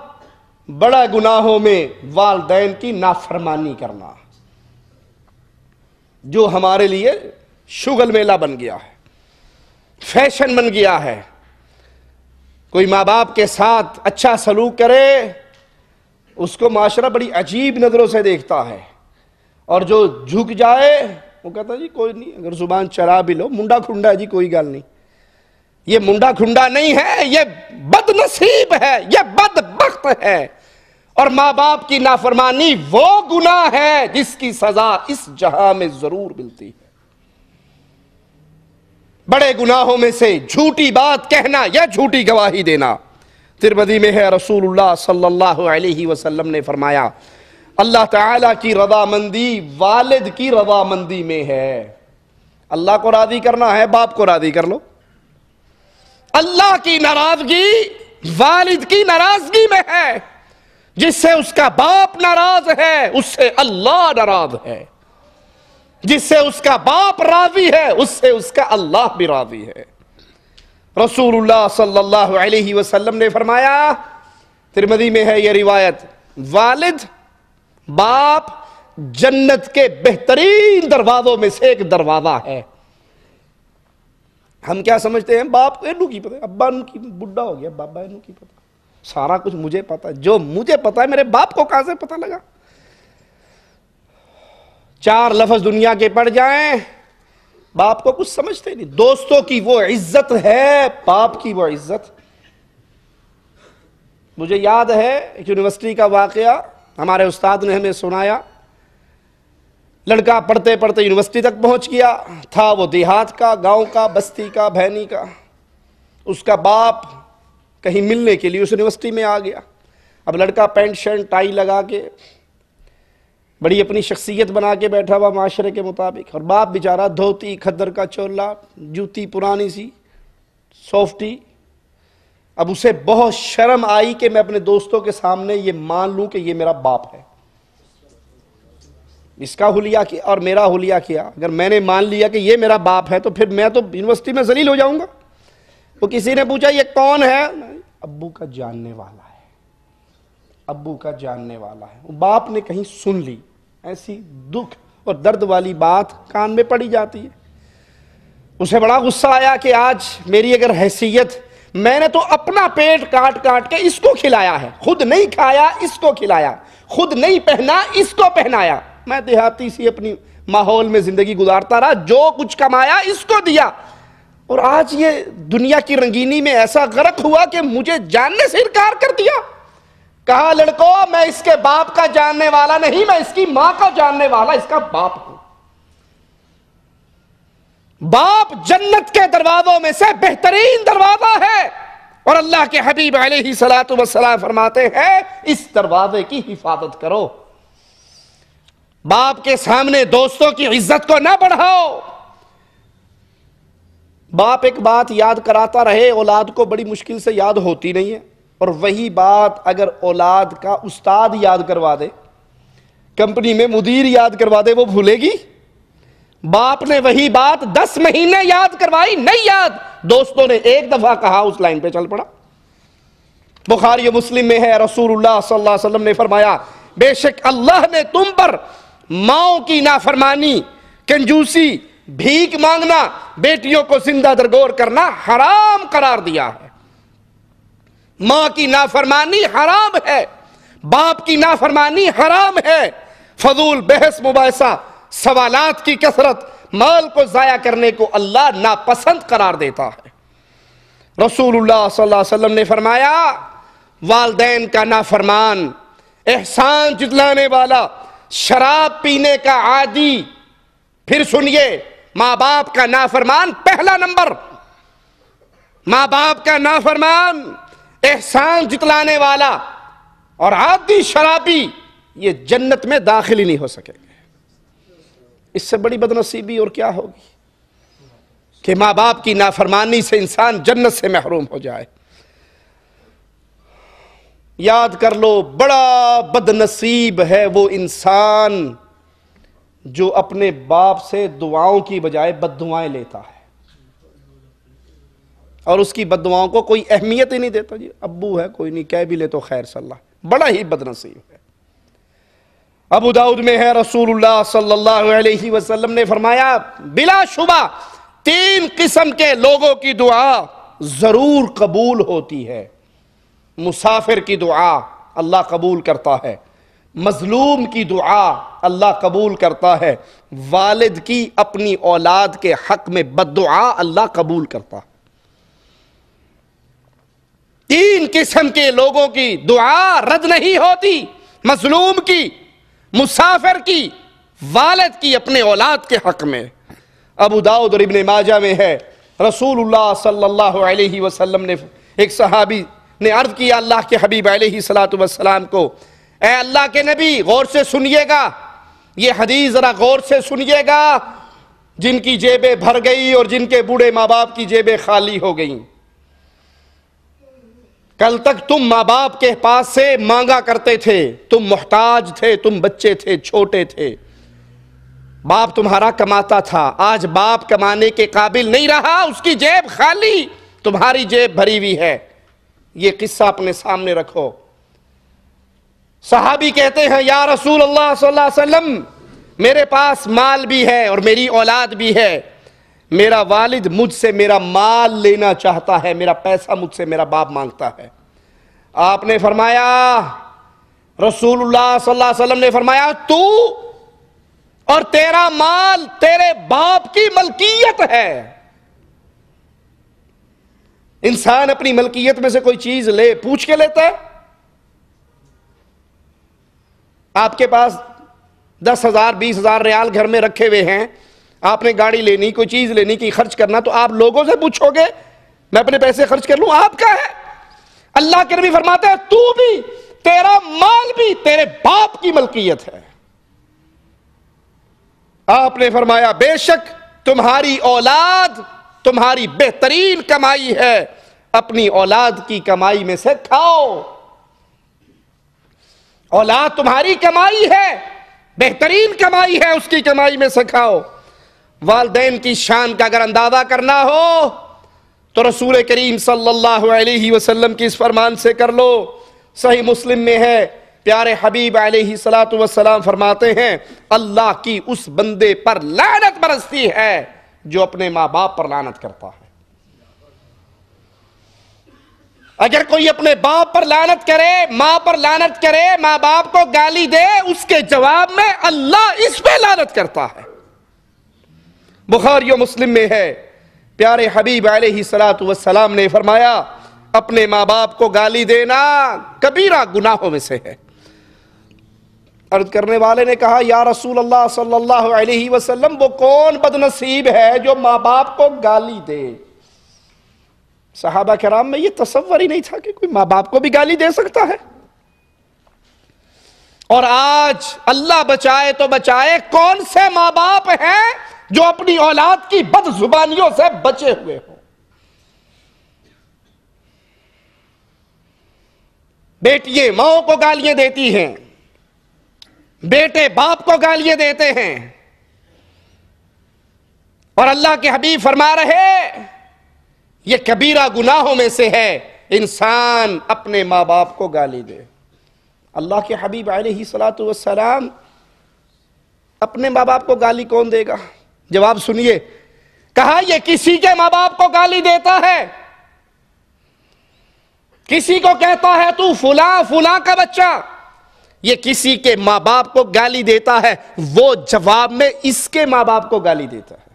بڑا گناہوں میں والدین کی نافرمانی کرنا، جو ہمارے لیے شغل میلہ بن گیا ہے، فیشن بن گیا ہے. کوئی ماں باپ کے ساتھ اچھا سلوک کرے اس کو معاشرہ بڑی عجیب نظروں سے دیکھتا ہے، اور جو جھک جائے وہ کہتا ہے جی کوئی نہیں، اگر زبان چرا بھی لو منڈا کھنڈا ہے جی کوئی گل نہیں. یہ منڈا کھنڈا نہیں ہے، یہ بد نصیب ہے، یہ بدبخت ہے. اور ماں باپ کی نافرمانی وہ گناہ ہے جس کی سزا اس جہاں میں ضرور ملتی ہے. بڑے گناہوں میں سے جھوٹی بات کہنا یا جھوٹی گواہی دینا. ترمذی میں ہے، رسول اللہ صلی اللہ علیہ وسلم نے فرمایا اللہ تعالیٰ کی رضامندی والد کی رضامندی میں ہے. اللہ کو راضی کرنا ہے باپ کو راضی کر لو. اللہ کی ناراضگی والد کی ناراضگی میں ہے. جس سے اس کا باپ ناراض ہے اس سے اللہ ناراض ہے. جس سے اس کا باپ راضی ہے اس سے اس کا اللہ بھی راضی ہے. رسول اللہ صلی اللہ علیہ وسلم نے فرمایا، ترمذی میں ہے یہ روایت، والد باپ جنت کے بہترین دروازوں میں سے ایک دروازہ ہے. ہم کیا سمجھتے ہیں باپ کو انہوں کی پتہ ہے، ابا انہوں کی بڈھا ہو گیا، بابا انہوں کی پتہ، سارا کچھ مجھے پتہ ہے. جو مجھے پتہ ہے میرے باپ کو کہاں سے پتہ لگا؟ 4 لفظ دنیا کے پڑ جائیں باپ کو کچھ سمجھتے نہیں. دوستوں کی وہ عزت ہے، باپ کی وہ عزت. مجھے یاد ہے ایک یونیورسٹی کا واقعہ ہمارے استاد نے ہمیں سنایا. لڑکا پڑھتے پڑھتے یونیورسٹی تک پہنچ گیا تھا، وہ دیہات کا، گاؤں کا، بستی کا، بھینی کا. اس کا باپ کہیں ملنے کے لیے اس یونیورسٹی میں آ گیا. اب لڑکا پینٹ شرٹ ٹائی لگا کے بڑی اپنی شخصیت بنا کے بیٹھا ہوا معاشرے کے مطابق، اور باپ بیچارہ دھوتی، کھدر کا چولا، جوتی پرانی سی، سافٹی. اب اسے بہت شرم آئی کہ میں اپنے دوستوں کے سامنے یہ مان لوں کہ یہ میرا باپ ہے. اس کا حلیہ کیا اور میرا حلیہ کیا. اگر میں نے مان لیا کہ یہ میرا باپ ہے تو پھر میں تو یونیورسٹی میں ذلیل ہو جاؤں گا. تو کسی نے پوچھا یہ کون ہے؟ ابو کا جاننے والا ہے، ابو کا جاننے والا ہے. باپ نے کہیں سن لی، ایسی دکھ اور درد والی بات کان میں پڑی جاتی ہے. اسے بڑا غصہ آیا کہ آج میری اگر حیثیت، میں نے تو اپنا پیٹ کاٹ کاٹ کے اس کو کھلایا ہے، خود نہیں کھایا اس کو کھلایا، خود نہیں پہنا اس کو پہنایا. میں دیہاتی سی اپنی ماحول میں زندگی گزارتا رہا، جو کچھ کمایا اس کو دیا، اور آج یہ دنیا کی رنگینی میں ایسا غرق ہوا کہ مجھے جاننے سے انکار کر دیا. کہا لڑکو میں اس کے باپ کا جاننے والا نہیں، میں اس کی ماں کا جاننے والا، اس کا باپ ہوں. باپ جنت کے دروازوں میں سے بہترین دروازہ ہے، اور اللہ کے حبیب علیہ السلام فرماتے ہیں اس دروازے کی حفاظت کرو۔ باپ کے سامنے دوستوں کی عزت کو نہ بڑھاؤ۔ باپ ایک بات یاد کراتا رہے، اولاد کو بڑی مشکل سے یاد ہوتی نہیں ہے، اور وہی بات اگر اولاد کا استاد یاد کروا دے، کمپنی میں مدیر یاد کروا دے، وہ بھولے گی؟ باپ نے وہی بات 10 مہینے یاد کروائی، نہیں یاد، دوستوں نے ایک دفعہ کہا، اس لائن پہ چل پڑا۔ بخاری و مسلم میں ہے، رسول اللہ صلی اللہ علیہ وسلم نے فرمایا بے شک اللہ نے تم پر ماؤں کی نافرمانی، کنجوسی، بھیک مانگنا، بیٹیوں کو زندہ درگور کرنا حرام قرار دیا ہے۔ ماں کی نافرمانی حرام ہے، باپ کی نافرمانی حرام ہے، فضول بحث مباحثہ، سوالات کی کثرت، مال کو ضائع کرنے کو اللہ ناپسند قرار دیتا ہے۔ رسول اللہ صلی اللہ علیہ وسلم نے فرمایا والدین کا نافرمان، احسان جتلانے والا، شراب پینے کا عادی، پھر سنیے ماں باپ کا نافرمان پہلا نمبر، ماں باپ کا نافرمان، احسان جتلانے والا اور عادی شرابی، یہ جنت میں داخل ہی نہیں ہو سکے گے۔ اس سے بڑی بدنصیبی اور کیا ہوگی کہ ماں باپ کی نافرمانی سے انسان جنت سے محروم ہو جائے۔ یاد کر لو، بڑا بدنصیب ہے وہ انسان جو اپنے باپ سے دعاؤں کی بجائے بد دعائیں لیتا ہے، اور اس کی بد دعاؤں کو کوئی اہمیت ہی نہیں دیتا۔ جی ابو ہے، کوئی نہیں، کہہ بھی لے تو خیر صلی اللہ، بڑا ہی بدنصیب ہے۔ ابو داؤد میں ہے، رسول اللہ صلی اللہ علیہ وسلم نے فرمایا بلا شبہ 3 قسم کے لوگوں کی دعا ضرور قبول ہوتی ہے۔ مسافر کی دعا اللہ قبول کرتا ہے، مظلوم کی دعا اللہ قبول کرتا ہے، والد کی اپنی اولاد کے حق میں بد دعا اللہ قبول کرتا ہے۔ 3 قسم کے لوگوں کی دعا رد نہیں ہوتی، مظلوم کی، مسافر کی، والد کی اپنے اولاد کے حق میں۔ ابو داؤد اور ابن ماجہ میں ہے، رسول اللہ صلی اللہ علیہ وسلم نے، ایک صحابی نے عرض کیا اللہ کے حبیب علیہ السلام کو، اے اللہ کے نبی غور سے سنیے گا، یہ حدیث ذرا غور سے سنیے گا، جن کی جیبیں بھر گئی اور جن کے بوڑھے ماں باپ کی جیبیں خالی ہو گئیں، کل تک تم ماں باپ کے پاس سے مانگا کرتے تھے، تم محتاج تھے، تم بچے تھے، چھوٹے تھے، باپ تمہارا کماتا تھا، آج باپ کمانے کے قابل نہیں رہا، اس کی جیب خالی، تمہاری جیب بھری ہوئی ہے۔ یہ قصہ اپنے سامنے رکھو۔ صحابی کہتے ہیں یا رسول اللہ صلی اللہ علیہ وسلم میرے پاس مال بھی ہے اور میری اولاد بھی ہے، میرا والد مجھ سے میرا مال لینا چاہتا ہے، میرا پیسہ مجھ سے میرا باپ مانگتا ہے۔ آپ نے فرمایا، رسول اللہ صلی اللہ علیہ وسلم نے فرمایا تو اور تیرا مال تیرے باپ کی ملکیت ہے۔ انسان اپنی ملکیت میں سے کوئی چیز لے پوچھ کے لیتا ہے؟ آپ کے پاس 10,000 20,000 ریال گھر میں رکھے ہوئے ہیں، آپ نے گاڑی لینی، کوئی چیز لینی کی خرچ کرنا، تو آپ لوگوں سے پوچھو گے میں اپنے پیسے خرچ کر لوں؟ آپ کا ہے۔ اللہ کے نبی فرماتے ہیں تو بھی، تیرا مال بھی تیرے باپ کی ملکیت ہے۔ آپ نے فرمایا بے شک تمہاری اولاد تمہاری بہترین کمائی ہے، اپنی اولاد کی کمائی میں سے کھاؤ۔ اولاد تمہاری کمائی ہے، بہترین کمائی ہے، اس کی کمائی میں سے کھاؤ۔ والدین کی شان کا اگر اندازہ کرنا ہو تو رسول کریم صلی اللہ علیہ وسلم کی اس فرمان سے کر لو۔ صحیح مسلم میں ہے، پیارے حبیب علیہ السلام فرماتے ہیں اللہ کی اس بندے پر لعنت برستی ہے جو اپنے ماں باپ پر لعنت کرتا ہے۔ اگر کوئی اپنے باپ پر لعنت کرے، ماں پر لعنت کرے، ماں باپ کو گالی دے، اس کے جواب میں اللہ اس پہ لعنت کرتا ہے۔ بخاری و مسلم میں ہے، پیارے حبیب علیہ السلام نے فرمایا اپنے ماں باپ کو گالی دینا کبیرہ گناہوں میں سے ہے۔ عرض کرنے والے نے کہا یا رسول اللہ صلی اللہ علیہ وسلم وہ کون بد نصیب ہے جو ماں باپ کو گالی دے؟ صحابہ کرام میں یہ تصور ہی نہیں تھا کہ کوئی ماں باپ کو بھی گالی دے سکتا ہے. اور آج اللہ بچائے تو بچائے کون سے ماں باپ ہیں جو اپنی اولاد کی بد زبانیوں سے بچے ہوئے ہوں؟ بیٹیاں ماں کو گالیاں دیتی ہیں، بیٹے باپ کو گالیاں دیتے ہیں، اور اللہ کے حبیب فرما رہے یہ کبیرہ گناہوں میں سے ہے انسان اپنے ماں باپ کو گالی دے. اللہ کے حبیب علیہ السلام اپنے ماں باپ کو گالی کون دے گا؟ جواب سنیے. کہا یہ کسی کے ماں باپ کو گالی دیتا ہے، کسی کو کہتا ہے تو فلاں فلاں کا بچہ، یہ کسی کے ماں باپ کو گالی دیتا ہے، وہ جواب میں اس کے ماں باپ کو گالی دیتا ہے.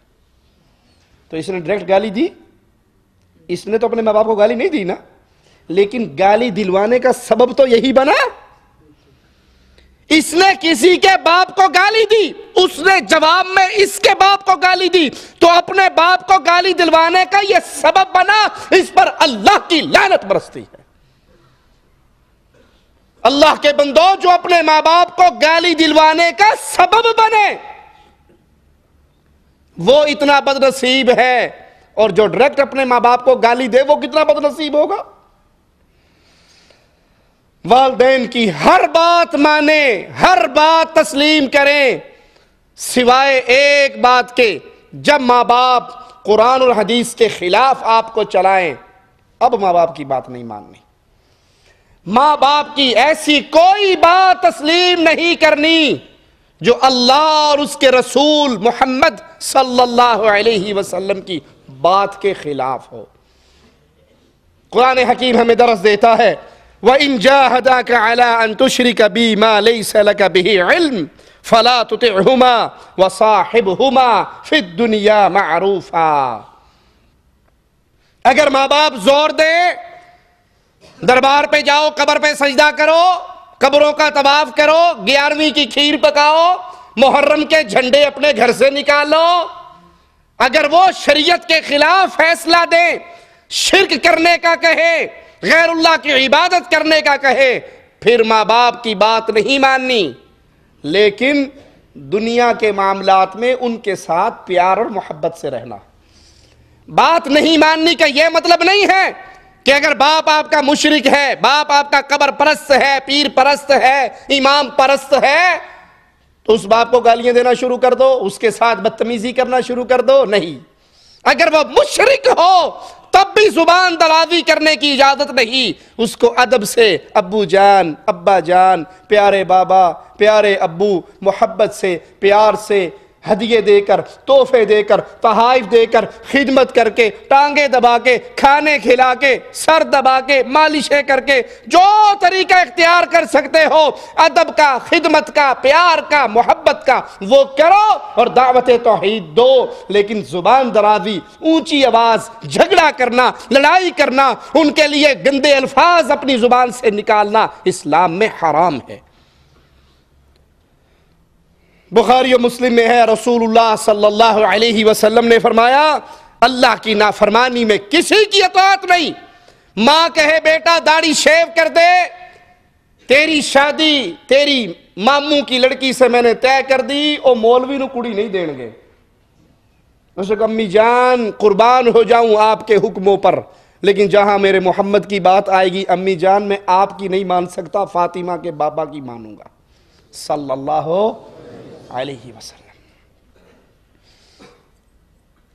تو اس نے ڈائریکٹ گالی دی؟ اس نے تو اپنے ماں باپ کو گالی نہیں دی نا، لیکن گالی دلوانے کا سبب تو یہی بنا. اس نے کسی کے باپ کو گالی دی، اس نے جواب میں اس کے باپ کو گالی دی، تو اپنے باپ کو گالی دلوانے کا یہ سبب بنا، اس پر اللہ کی لعنت برستی ہے. اللہ کے بندو جو اپنے ماں باپ کو گالی دلوانے کا سبب بنے وہ اتنا بد نصیب ہے، اور جو ڈائریکٹ اپنے ماں باپ کو گالی دے وہ کتنا بد نصیب ہوگا. والدین کی ہر بات مانیں، ہر بات تسلیم کریں، سوائے ایک بات کے جب ماں باپ قرآن اور حدیث کے خلاف آپ کو چلائیں، اب ماں باپ کی بات نہیں ماننی. ماں باپ کی ایسی کوئی بات تسلیم نہیں کرنی جو اللہ اور اس کے رسول محمد صلی اللہ علیہ وسلم کی بات کے خلاف ہو. قرآن حکیم ہمیں درس دیتا ہے وَإِن جَاهَدَاكَ عَلَىٰ أَن تُشْرِكَ بِي مَا لَيْسَ لَكَ بِهِ عِلْمٍ فَلَا تُطِعْهُمَا وَصَاحِبْهُمَا فِي الدُّنْيَا مَعْرُوفًا. اگر ماں باپ زور دے دربار پہ جاؤ، قبر پہ سجدہ کرو، قبروں کا طواف کرو، 11ویں کی کھیر پکاؤ، محرم کے جھنڈے اپنے گھر سے نکالو، اگر وہ شریعت کے خلاف فیصلہ دیں، شرک کرنے کا کہے، غیر اللہ کی عبادت کرنے کا کہے، پھر ماں باپ کی بات نہیں ماننی. لیکن دنیا کے معاملات میں ان کے ساتھ پیار اور محبت سے رہنا. بات نہیں ماننی کا یہ مطلب نہیں ہے کہ اگر باپ آپ کا مشرک ہے، باپ آپ کا قبر پرست ہے، پیر پرست ہے، امام پرست ہے، تو اس باپ کو گالیاں دینا شروع کر دو، اس کے ساتھ بدتمیزی کرنا شروع کر دو. نہیں، اگر وہ مشرک ہو تب بھی زبان درازی کرنے کی اجازت نہیں. اس کو ادب سے ابو جان، ابا جان، پیارے بابا، پیارے ابو، محبت سے، پیار سے ہدیے دے کر، تحفے دے کر، تحائف دے کر، خدمت کر کے، ٹانگیں دبا کے، کھانے کھلا کے، سر دبا کے، مالشیں کر کے، جو طریقہ اختیار کر سکتے ہو ادب کا، خدمت کا، پیار کا، محبت کا، وہ کرو اور دعوت توحید دو. لیکن زبان درازی، اونچی آواز، جھگڑا کرنا، لڑائی کرنا، ان کے لیے گندے الفاظ اپنی زبان سے نکالنا اسلام میں حرام ہے. بخاری و مسلم میں ہے رسول اللہ صلی اللہ علیہ وسلم نے فرمایا اللہ کی نافرمانی میں کسی کی اطاعت نہیں. ماں کہے بیٹا داڑھی شیو کر دے، تیری شادی تیری ماموں کی لڑکی سے میں نے طے کر دی، او مولوی نو کڑی نہیں دین گے. اسے کہا امی جان قربان ہو جاؤں آپ کے حکموں پر، لیکن جہاں میرے محمد کی بات آئے گی امی جان میں آپ کی نہیں مان سکتا، فاطمہ کے بابا کی مانوں گا صلی اللہ علیہ وسلم.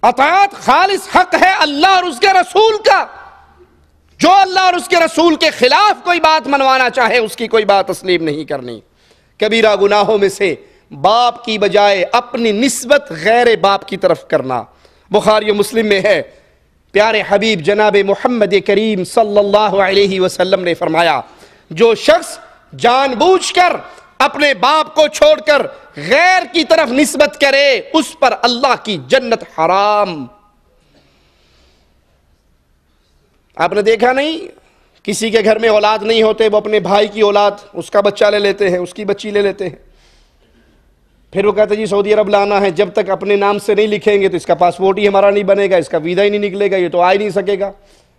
اطاعت خالص حق ہے اللہ اور اس کے رسول کا. جو اللہ اور اس کے رسول کے خلاف کوئی بات منوانا چاہے اس کی کوئی بات تسلیم نہیں کرنی. کبیرہ گناہوں میں سے باپ کی بجائے اپنی نسبت غیر باپ کی طرف کرنا. بخاری و مسلم میں ہے پیارے حبیب جناب محمد کریم صلی اللہ علیہ وسلم نے فرمایا جو شخص جان بوجھ کر اپنے باپ کو چھوڑ کر غیر کی طرف نسبت کرے اس پر اللہ کی جنت حرام. آپ نے دیکھا نہیں کسی کے گھر میں اولاد نہیں ہوتے، وہ اپنے بھائی کی اولاد، اس کا بچہ لے لیتے ہیں، اس کی بچی لے لیتے ہیں، پھر وہ کہتے ہیں جی سعودی عرب لانا ہے، جب تک اپنے نام سے نہیں لکھیں گے تو اس کا پاسپورٹ ہی ہمارا نہیں بنے گا، اس کا ویزا ہی نہیں نکلے گا، یہ تو آ ہی نہیں سکے گا۔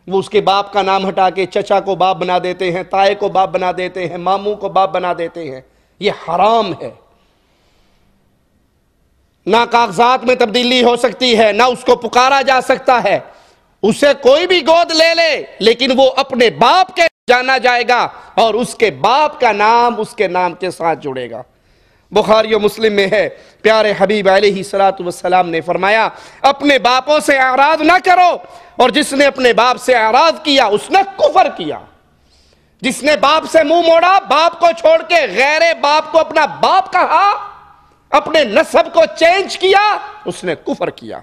وہ اس کے باپ کا نام ہٹا کے چچا کو باپ بنا دیتے ہیں، تائے کو باپ بنا دیتے ہیں، ماموں کو باپ بنا دیتے ہیں۔ یہ حرام ہے۔ نہ کاغذات میں تبدیلی ہو سکتی ہے، نہ اس کو پکارا جا سکتا ہے، اسے کوئی بھی گود لے لے لیکن وہ اپنے باپ کے جانا جائے گا اور اس کے باپ کا نام اس کے نام کے ساتھ جڑے گا۔ بخاری و مسلم میں ہے، پیارے حبیب علیہ السلام نے فرمایا اپنے باپوں سے اعراض نہ کرو، اور جس نے اپنے باپ سے اعراض کیا اس نے کفر کیا۔ جس نے باپ سے منہ موڑا، باپ کو چھوڑ کے غیر باپ کو اپنا باپ کہا، اپنے نسب کو چینج کیا، اس نے کفر کیا۔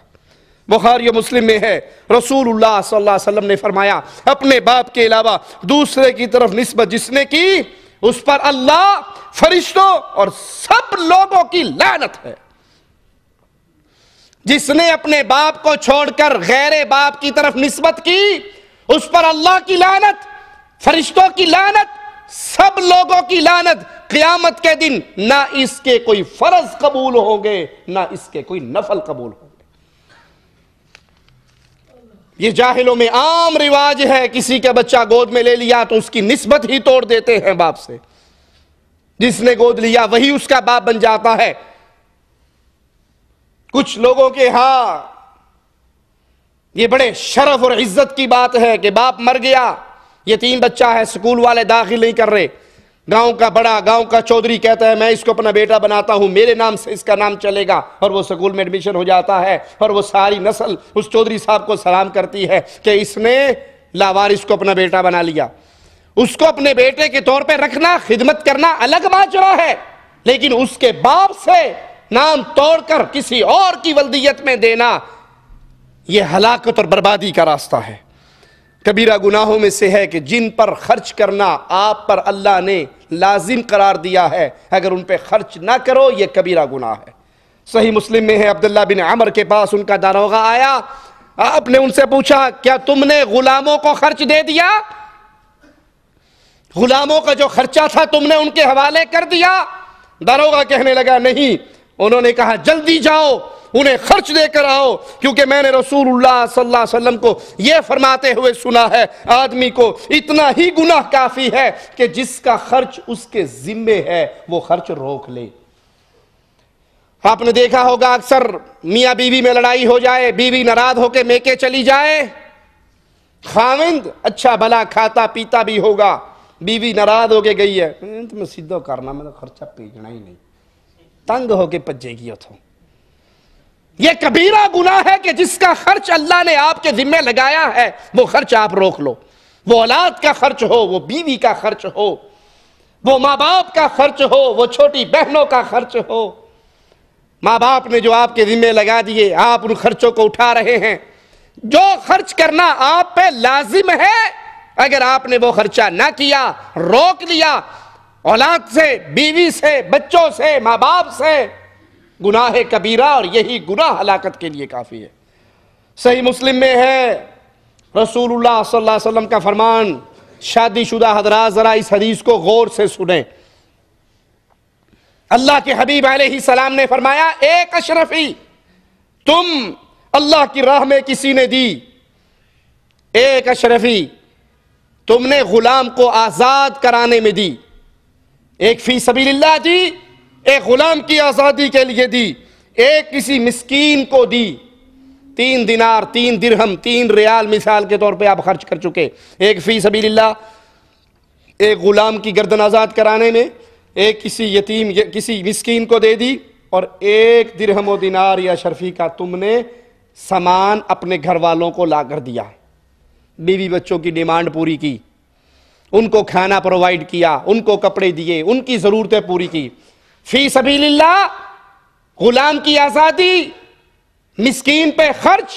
بخاری و مسلم میں ہے، رسول اللہ صلی اللہ علیہ وسلم نے فرمایا اپنے باپ کے علاوہ دوسرے کی طرف نسبت جس نے کی اس پر اللہ، فرشتوں اور سب لوگوں کی لعنت ہے۔ جس نے اپنے باپ کو چھوڑ کر غیر باپ کی طرف نسبت کی اس پر اللہ کی لعنت، فرشتوں کی لعنت، سب لوگوں کی لعنت۔ قیامت کے دن نہ اس کے کوئی فرض قبول ہوں گے نہ اس کے کوئی نفل قبول ہوں گے۔ یہ جاہلوں میں عام رواج ہے، کسی کا بچہ گود میں لے لیا تو اس کی نسبت ہی توڑ دیتے ہیں باپ سے۔ جس نے گود لیا وہی اس کا باپ بن جاتا ہے۔ کچھ لوگوں کے ہاں یہ بڑے شرف اور عزت کی بات ہے کہ باپ مر گیا، یتیم بچہ ہے، سکول والے داخل نہیں کر رہے، گاؤں کا بڑا، گاؤں کا چودھری کہتا ہے میں اس کو اپنا بیٹا بناتا ہوں، میرے نام سے اس کا نام چلے گا، اور وہ سکول میں ایڈمیشن ہو جاتا ہے، اور وہ ساری نسل اس چودھری صاحب کو سلام کرتی ہے کہ اس نے لاوارث کو اپنا بیٹا بنا لیا۔ اس کو اپنے بیٹے کے طور پہ رکھنا، خدمت کرنا الگ ماجرا ہے، لیکن اس کے باپ سے نام توڑ کر کسی اور کی ولدیت میں دینا یہ ہلاکت اور بربادی کا راستہ ہے۔ کبیرہ گناہوں میں سے ہے کہ جن پر خرچ کرنا آپ پر اللہ نے لازم قرار دیا ہے، اگر ان پہ خرچ نہ کرو یہ کبیرہ گناہ ہے۔ صحیح مسلم میں ہے، عبداللہ بن عمر کے پاس ان کا داروغہ آیا، آپ نے ان سے پوچھا کیا تم نے غلاموں کو خرچ دے دیا؟ غلاموں کا جو خرچہ تھا تم نے ان کے حوالے کر دیا؟ داروغہ کہنے لگا نہیں۔ انہوں نے کہا جلدی جاؤ انہیں خرچ دے کر آؤ، کیونکہ میں نے رسول اللہ صلی اللہ علیہ وسلم کو یہ فرماتے ہوئے سنا ہے آدمی کو اتنا ہی گناہ کافی ہے کہ جس کا خرچ اس کے ذمے ہے وہ خرچ روک لے۔ آپ نے دیکھا ہوگا اکثر میاں بیوی میں لڑائی ہو جائے، بیوی ناراض ہو کے میکے چلی جائے، خاوند اچھا بھلا کھاتا پیتا بھی ہوگا، بیوی ناراض ہو کے گئی ہے تم سیدھا کرنا، میں تو خرچہ پیجنا ہی نہیں، تنگ ہو کے پجے گی اتھوں۔ یہ کبیرہ گناہ ہے کہ جس کا خرچ اللہ نے آپ کے ذمہ لگایا ہے وہ خرچ آپ روک لو۔ وہ اولاد کا خرچ ہو، وہ بیوی کا خرچ ہو، وہ ماں باپ کا خرچ ہو، وہ چھوٹی بہنوں کا خرچ ہو، ماں باپ نے جو آپ کے ذمہ لگا دیے آپ ان خرچوں کو اٹھا رہے ہیں۔ جو خرچ کرنا آپ پہ لازم ہے اگر آپ نے وہ خرچہ نہ کیا، روک لیا، اولاد سے، بیوی سے، بچوں سے، ماں باپ سے، گناہ کبیرہ، اور یہی گناہ ہلاکت کے لیے کافی ہے۔ صحیح مسلم میں ہے رسول اللہ صلی اللہ علیہ وسلم کا فرمان، شادی شدہ حضرات ذرا اس حدیث کو غور سے سنیں۔ اللہ کے حبیب علیہ السلام نے فرمایا ایک اشرفی تم اللہ کی راہ میں کسی نے دی، ایک اشرفی تم نے غلام کو آزاد کرانے میں دی، ایک فی سبیل اللہ دی، ایک غلام کی آزادی کے لیے دی، ایک کسی مسکین کو دی، 3 دینار 3 درہم 3 ریال مثال کے طور پہ آپ خرچ کر چکے، ایک فی سبیل اللہ، ایک غلام کی گردن آزاد کرانے میں، ایک کسی یتیم کسی مسکین کو دے دی، اور 1 درہم و دینار یا اشرفی کا تم نے سامان اپنے گھر والوں کو لا کر دیا، بیوی بچوں کی ڈیمانڈ پوری کی، ان کو کھانا پرووائڈ کیا، ان کو کپڑے دیے، ان کی ضرورتیں پوری کی۔ فی سبیل اللہ، غلام کی آزادی، مسکین پہ خرچ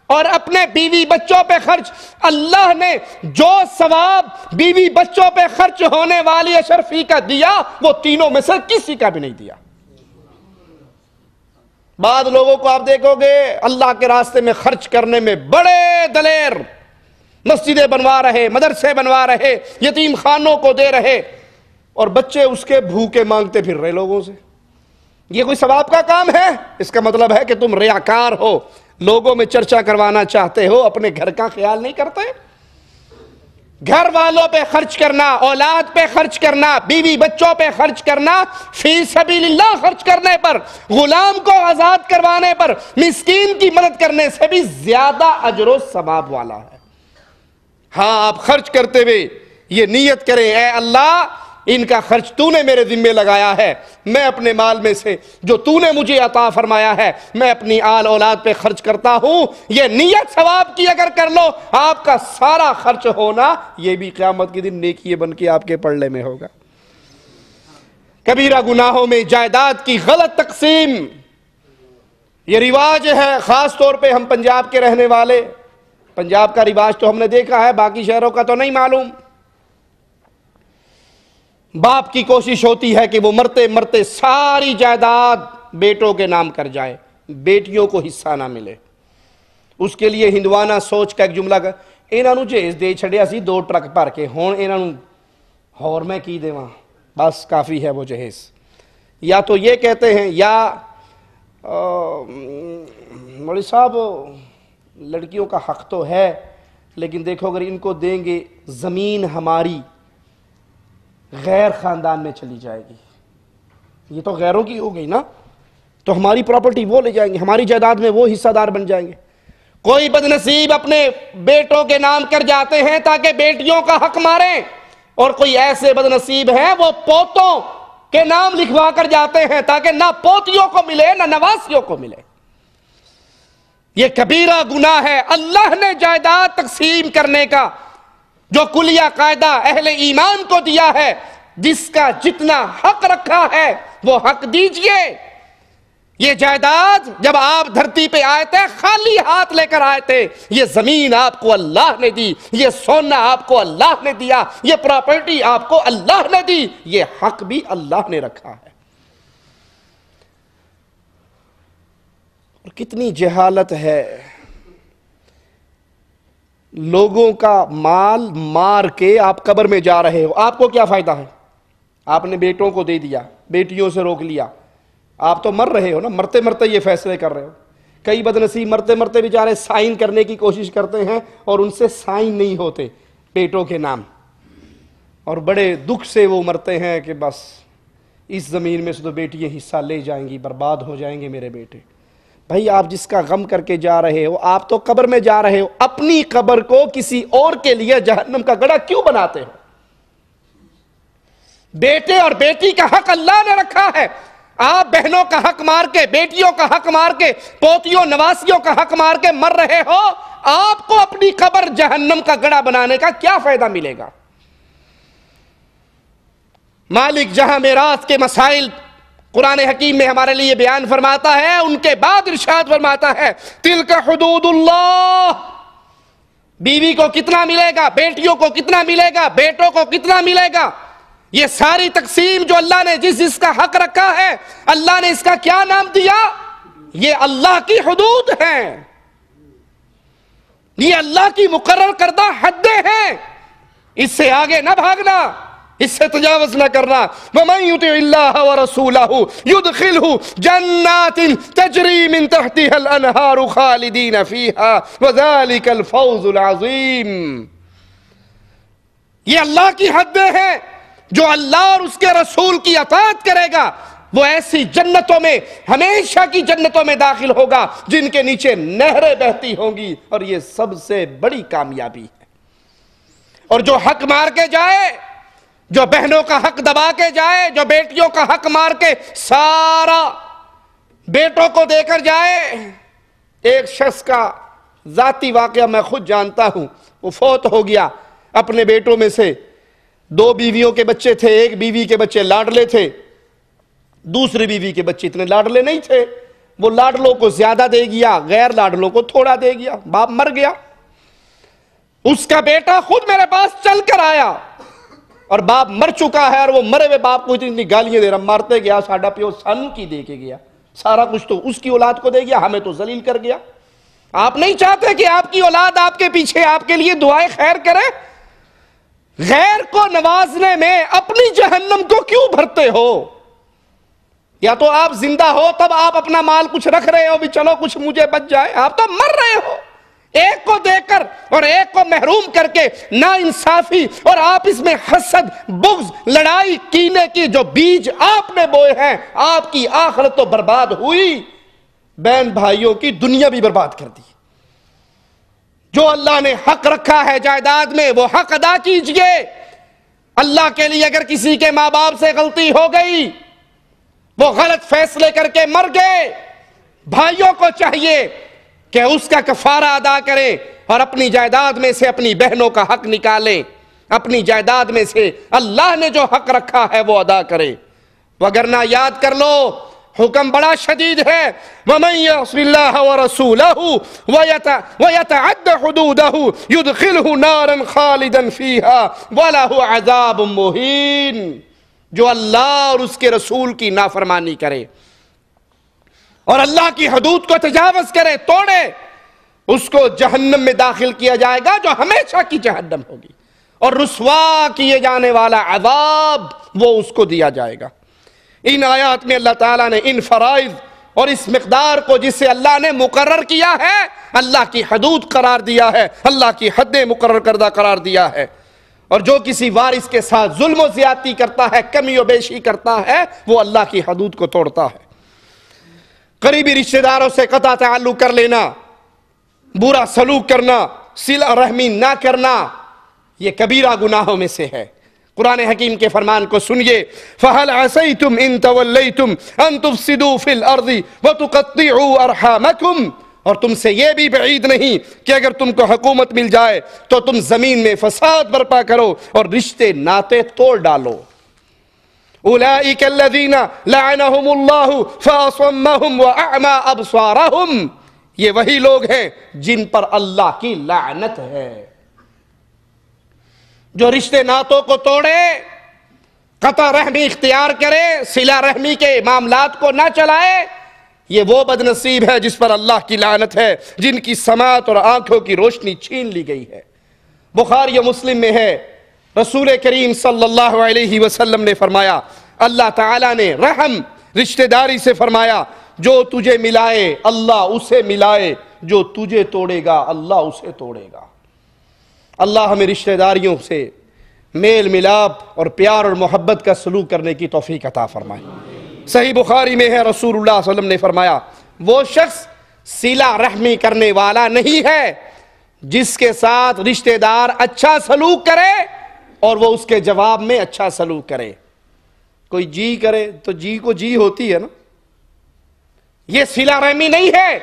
اور اپنے بیوی بچوں پہ خرچ۔ اللہ نے جو ثواب بیوی بچوں پہ خرچ ہونے والی اشرفی کا دیا وہ تینوں میں سے کسی کا بھی نہیں دیا۔ بعض لوگوں کو آپ دیکھو گے اللہ کے راستے میں خرچ کرنے میں بڑے دلیر، مسجدیں بنوا رہے، مدرسے بنوا رہے، یتیم خانوں کو دے رہے، اور بچے اس کے بھوکے مانگتے پھر رہے لوگوں سے۔ یہ کوئی ثواب کا کام ہے؟ اس کا مطلب ہے کہ تم ریاکار ہو، لوگوں میں چرچا کروانا چاہتے ہو، اپنے گھر کا خیال نہیں کرتے۔ گھر والوں پہ خرچ کرنا، اولاد پہ خرچ کرنا، بیوی بچوں پہ خرچ کرنا، فی سبیل اللہ خرچ کرنے پر، غلام کو آزاد کروانے پر، مسکین کی مدد کرنے سے بھی زیادہ اجر و ثواب والا ہے۔ ہاں، آپ خرچ کرتے ہوئے یہ نیت کریں، اے اللہ ان کا خرچ تو نے میرے ذمے لگایا ہے، میں اپنے مال میں سے جو تو نے مجھے عطا فرمایا ہے میں اپنی آل اولاد پہ خرچ کرتا ہوں۔ یہ نیت ثواب کی اگر کر لو، آپ کا سارا خرچ ہونا یہ بھی قیامت کے دن نیکی بن کے آپ کے پلڑے میں ہوگا۔ کبیرہ گناہوں میں جائیداد کی غلط تقسیم، یہ رواج ہے، خاص طور پہ ہم پنجاب کے رہنے والے، پنجاب کا رواج تو ہم نے دیکھا ہے، باقی شہروں کا تو نہیں معلوم۔ باپ کی کوشش ہوتی ہے کہ وہ مرتے مرتے ساری جائیداد بیٹوں کے نام کر جائے، بیٹیوں کو حصہ نہ ملے۔ اس کے لیے ہندوانہ سوچ کا ایک جملہ انہاں نو جہیز دے چھڑیا سی 2 ٹرک بھر کے، ہون انہاں نو ہور میں کی دیواں، بس کافی ہے وہ جہیز۔ یا تو یہ کہتے ہیں، یا مولوی صاحب لڑکیوں کا حق تو ہے لیکن دیکھو اگر ان کو دیں گے زمین ہماری غیر خاندان میں چلی جائے گی، یہ تو غیروں کی ہو گئی نا، تو ہماری پراپرٹی وہ لے جائیں گے، ہماری جائیداد میں وہ حصہ دار بن جائیں گے۔ کوئی بدنصیب اپنے بیٹوں کے نام کر جاتے ہیں تاکہ بیٹیوں کا حق ماریں، اور کوئی ایسے بدنصیب ہیں وہ پوتوں کے نام لکھوا کر جاتے ہیں تاکہ نہ پوتیوں کو ملے نہ نواسیوں کو ملے۔ یہ کبیرہ گناہ ہے۔ اللہ نے جائیداد تقسیم کرنے کا جو کلیہ قاعدہ اہل ایمان کو دیا ہے، جس کا جتنا حق رکھا ہے وہ حق دیجئے۔ یہ جائیداد جب آپ دھرتی پہ آئے تھے خالی ہاتھ لے کر آئے تھے، یہ زمین آپ کو اللہ نے دی، یہ سونا آپ کو اللہ نے دیا، یہ پراپرٹی آپ کو اللہ نے دی، یہ حق بھی اللہ نے رکھا ہے۔ اور کتنی جہالت ہے، لوگوں کا مال مار کے آپ قبر میں جا رہے ہو، آپ کو کیا فائدہ ہے؟ آپ نے بیٹوں کو دے دیا، بیٹیوں سے روک لیا، آپ تو مر رہے ہو نا، مرتے مرتے یہ فیصلے کر رہے ہو۔ کئی بدنصیب مرتے مرتے بیچارے سائن کرنے کی کوشش کرتے ہیں اور ان سے سائن نہیں ہوتے بیٹوں کے نام، اور بڑے دکھ سے وہ مرتے ہیں کہ بس اس زمین میں سے تو بیٹیاں حصہ لے جائیں گی، برباد ہو جائیں گے میرے بیٹے۔ بھائی آپ جس کا غم کر کے جا رہے ہو، آپ تو قبر میں جا رہے ہو، اپنی قبر کو کسی اور کے لیے جہنم کا گڑھا کیوں بناتے ہو؟ بیٹے اور بیٹی کا حق اللہ نے رکھا ہے، آپ بہنوں کا حق مار کے، بیٹیوں کا حق مار کے، پوتیوں نواسیوں کا حق مار کے مر رہے ہو، آپ کو اپنی قبر جہنم کا گڑھا بنانے کا کیا فائدہ ملے گا؟ مالک جہاں میراث کے مسائل قرآن حکیم میں ہمارے لیے بیان فرماتا ہے، ان کے بعد ارشاد فرماتا ہے تلک حدود اللہ، بیوی کو کتنا ملے گا، بیٹیوں کو کتنا ملے گا، بیٹوں کو کتنا ملے گا، یہ ساری تقسیم جو اللہ نے جس کا حق رکھا ہے، اللہ نے اس کا کیا نام دیا؟ یہ اللہ کی حدود ہیں، یہ اللہ کی مقرر کردہ حدیں ہیں، اس سے آگے نہ بھاگنا، اس سے تجاوز نہ کرنا۔ وَمَن يُطِعِ اللَّهَ وَرَسُولَهُ يُدْخِلْهُ جَنَّاتٍ تَجْرِي مِن تَحْتِهَا الْأَنْهَارُ خَالِدِينَ فِيهَا وَذَلِكَ الْفَوْزُ الْعَظِيمُ۔ یہ اللہ کی حدیں ہیں، جو اللہ اور اس کے رسول کی اطاعت کرے گا وہ ایسی جنتوں میں، ہمیشہ کی جنتوں میں داخل ہوگا جن کے نیچے نہریں بہتی ہوں گی، اور یہ سب سے بڑی کامیابی ہے۔ اور جو حق مار کے جائے، جو بہنوں کا حق دبا کے جائے، جو بیٹیوں کا حق مار کے سارا بیٹوں کو دے کر جائے، ایک شخص کا ذاتی واقعہ میں خود جانتا ہوں، وہ فوت ہو گیا، اپنے بیٹوں میں سے 2 بیویوں کے بچے تھے، ایک بیوی کے بچے لاڈلے تھے، دوسری بیوی کے بچے اتنے لاڈلے نہیں تھے، وہ لاڈلوں کو زیادہ دے گیا، غیر لاڈلوں کو تھوڑا دے گیا، باپ مر گیا۔ اس کا بیٹا خود میرے پاس چل کر آیا، اور باپ مر چکا ہے، اور وہ مرے ہوئے باپ کو اتنی گالیاں دے رہا، مارتے گیا، ساڈا پیو سن کی دے کے گیا، سارا کچھ تو اس کی اولاد کو دے گیا، ہمیں تو ذلیل کر گیا۔ آپ نہیں چاہتے کہ آپ کی اولاد آپ کے پیچھے آپ کے لیے دعائیں خیر کرے؟ غیر کو نوازنے میں اپنی جہنم کو کیوں بھرتے ہو؟ یا تو آپ زندہ ہو تب آپ اپنا مال کچھ رکھ رہے ہو بھی چلو کچھ مجھے بچ جائے، آپ تو مر رہے ہو ایک کو دے کر اور ایک کو محروم کر کے، نا انصافی اور آپس میں حسد، بغض، لڑائی، کینے کی جو بیج آپ نے بوئے ہیں، آپ کی آخرت تو برباد ہوئی، بہن بھائیوں کی دنیا بھی برباد کر دی۔ جو اللہ نے حق رکھا ہے جائیداد میں وہ حق ادا کیجئے۔ اللہ کے لیے اگر کسی کے ماں باپ سے غلطی ہو گئی، وہ غلط فیصلے کر کے مر گئے، بھائیوں کو چاہیے کہ اس کا کفارہ ادا کریں اور اپنی جائیداد میں سے اپنی بہنوں کا حق نکالیں، اپنی جائیداد میں سے اللہ نے جو حق رکھا ہے وہ ادا کریں۔ وگرنہ یاد کر لو حکم بڑا شدید ہے، وَمَن يَعْصِ اللَّهَ وَرَسُولَهُ وَيَتَعَدَّ حُدُودَهُ يُدْخِلْهُ نَارًا خَالِدًا فِيهَا وَلَهُ عَذَابٌ مُّهِينٌ۔ جو اللہ اور اس کے رسول کی نافرمانی کرے اور اللہ کی حدود کو تجاوز کرے، توڑے، اس کو جہنم میں داخل کیا جائے گا جو ہمیشہ کی جہنم ہوگی، اور رسوا کیے جانے والا عذاب وہ اس کو دیا جائے گا۔ ان آیات میں اللہ تعالیٰ نے ان فرائض اور اس مقدار کو جسے اللہ نے مقرر کیا ہے، اللہ کی حدود قرار دیا ہے، اللہ کی حدیں مقرر کردہ قرار دیا ہے۔ اور جو کسی وارث کے ساتھ ظلم و زیادتی کرتا ہے، کمی و بیشی کرتا ہے، وہ اللہ کی حدود کو توڑتا ہے۔ قریبی رشتہ داروں سے قطع تعلق کر لینا، برا سلوک کرنا، صلہ رحمی نہ کرنا، یہ کبیرہ گناہوں میں سے ہے۔ قرآن حکیم کے فرمان کو سنیے، فَهَلْ عَسَيْتُمْ إِن تَوَلَّيْتُمْ أَن تُفْسِدُوا فِي الْأَرْضِ وَتُقَطِّعُوا أَرْحَامَكُمْ۔ اور تم سے یہ بھی بعید نہیں کہ اگر تم کو حکومت مل جائے تو تم زمین میں فساد برپا کرو اور رشتے ناتے توڑ ڈالو۔ أُولَئِكَ الَّذِينَ لَعَنَهُمُ اللَّهُ فَأَصَمَّهُمْ وَأَعْمَى أَبْصَارَهُمْ۔ یہ وہی لوگ ہیں جن پر اللہ کی لعنت ہے، جو رشتے ناتوں کو توڑے، قطع رحمی اختیار کرے، صلہ رحمی کے معاملات کو نہ چلائے، یہ وہ بدنصیب ہے جس پر اللہ کی لعنت ہے، جن کی سماعت اور آنکھوں کی روشنی چھین لی گئی ہے۔ بخاری و مسلم میں ہے، رسول کریم صلی اللہ علیہ وسلم نے فرمایا، اللہ تعالیٰ نے رحم رشتہ داری سے فرمایا، جو تجھے ملائے اللہ اسے ملائے، جو تجھے توڑے گا اللہ اسے توڑے گا۔ اللہ ہمیں رشتہ داریوں سے میل ملاپ اور پیار اور محبت کا سلوک کرنے کی توفیق عطا فرمائے۔ صحیح بخاری میں ہے، رسول اللہ صلی اللہ علیہ وسلم نے فرمایا، وہ شخص صلہ رحمی کرنے والا نہیں ہے جس کے ساتھ رشتہ دار اچھا سلوک کرے اور وہ اس کے جواب میں اچھا سلوک کرے۔ کوئی جی کرے تو جی کو جی ہوتی ہے نا، یہ صلہ رحمی نہیں ہے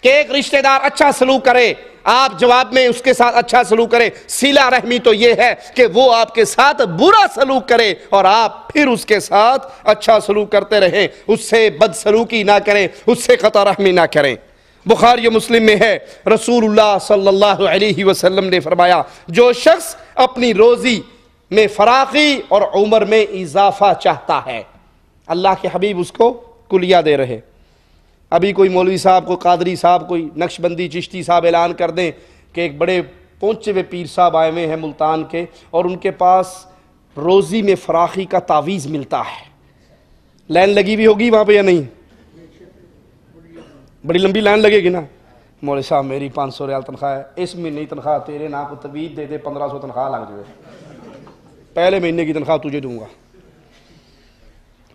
کہ ایک رشتہ دار اچھا سلوک کرے، آپ جواب میں اس کے ساتھ اچھا سلوک کریں۔ صلہ رحمی تو یہ ہے کہ وہ آپ کے ساتھ برا سلوک کرے اور آپ پھر اس کے ساتھ اچھا سلوک کرتے رہیں، اس سے بد سلوکی نہ کریں، اس سے قطع رحمی نہ کریں۔ بخاری و مسلم میں ہے، رسول اللہ صلی اللہ علیہ وسلم نے فرمایا، جو شخص اپنی روزی میں فراخی اور عمر میں اضافہ چاہتا ہے، اللہ کے حبیب اس کو کلیہ دے رہے۔ ابھی کوئی مولوی صاحب، کوئی قادری صاحب، کوئی نقش بندی چشتی صاحب اعلان کر دیں کہ ایک بڑے پہنچے ہوئے پیر صاحب آئے ہوئے ہیں ملتان کے، اور ان کے پاس روزی میں فراخی کا تعویذ ملتا ہے۔ لائن لگی بھی ہوگی وہاں پہ یا نہیں؟ بڑی لمبی لائن لگے گی نا۔ مولوی صاحب میری 500 ریال تنخواہ ہے، اس مہینے کی تنخواہ تیرے نام کو تعویذ دے دے 1500 تنخواہ لگ جائے، پہلے مہینے کی تنخواہ تجھے دوں گا۔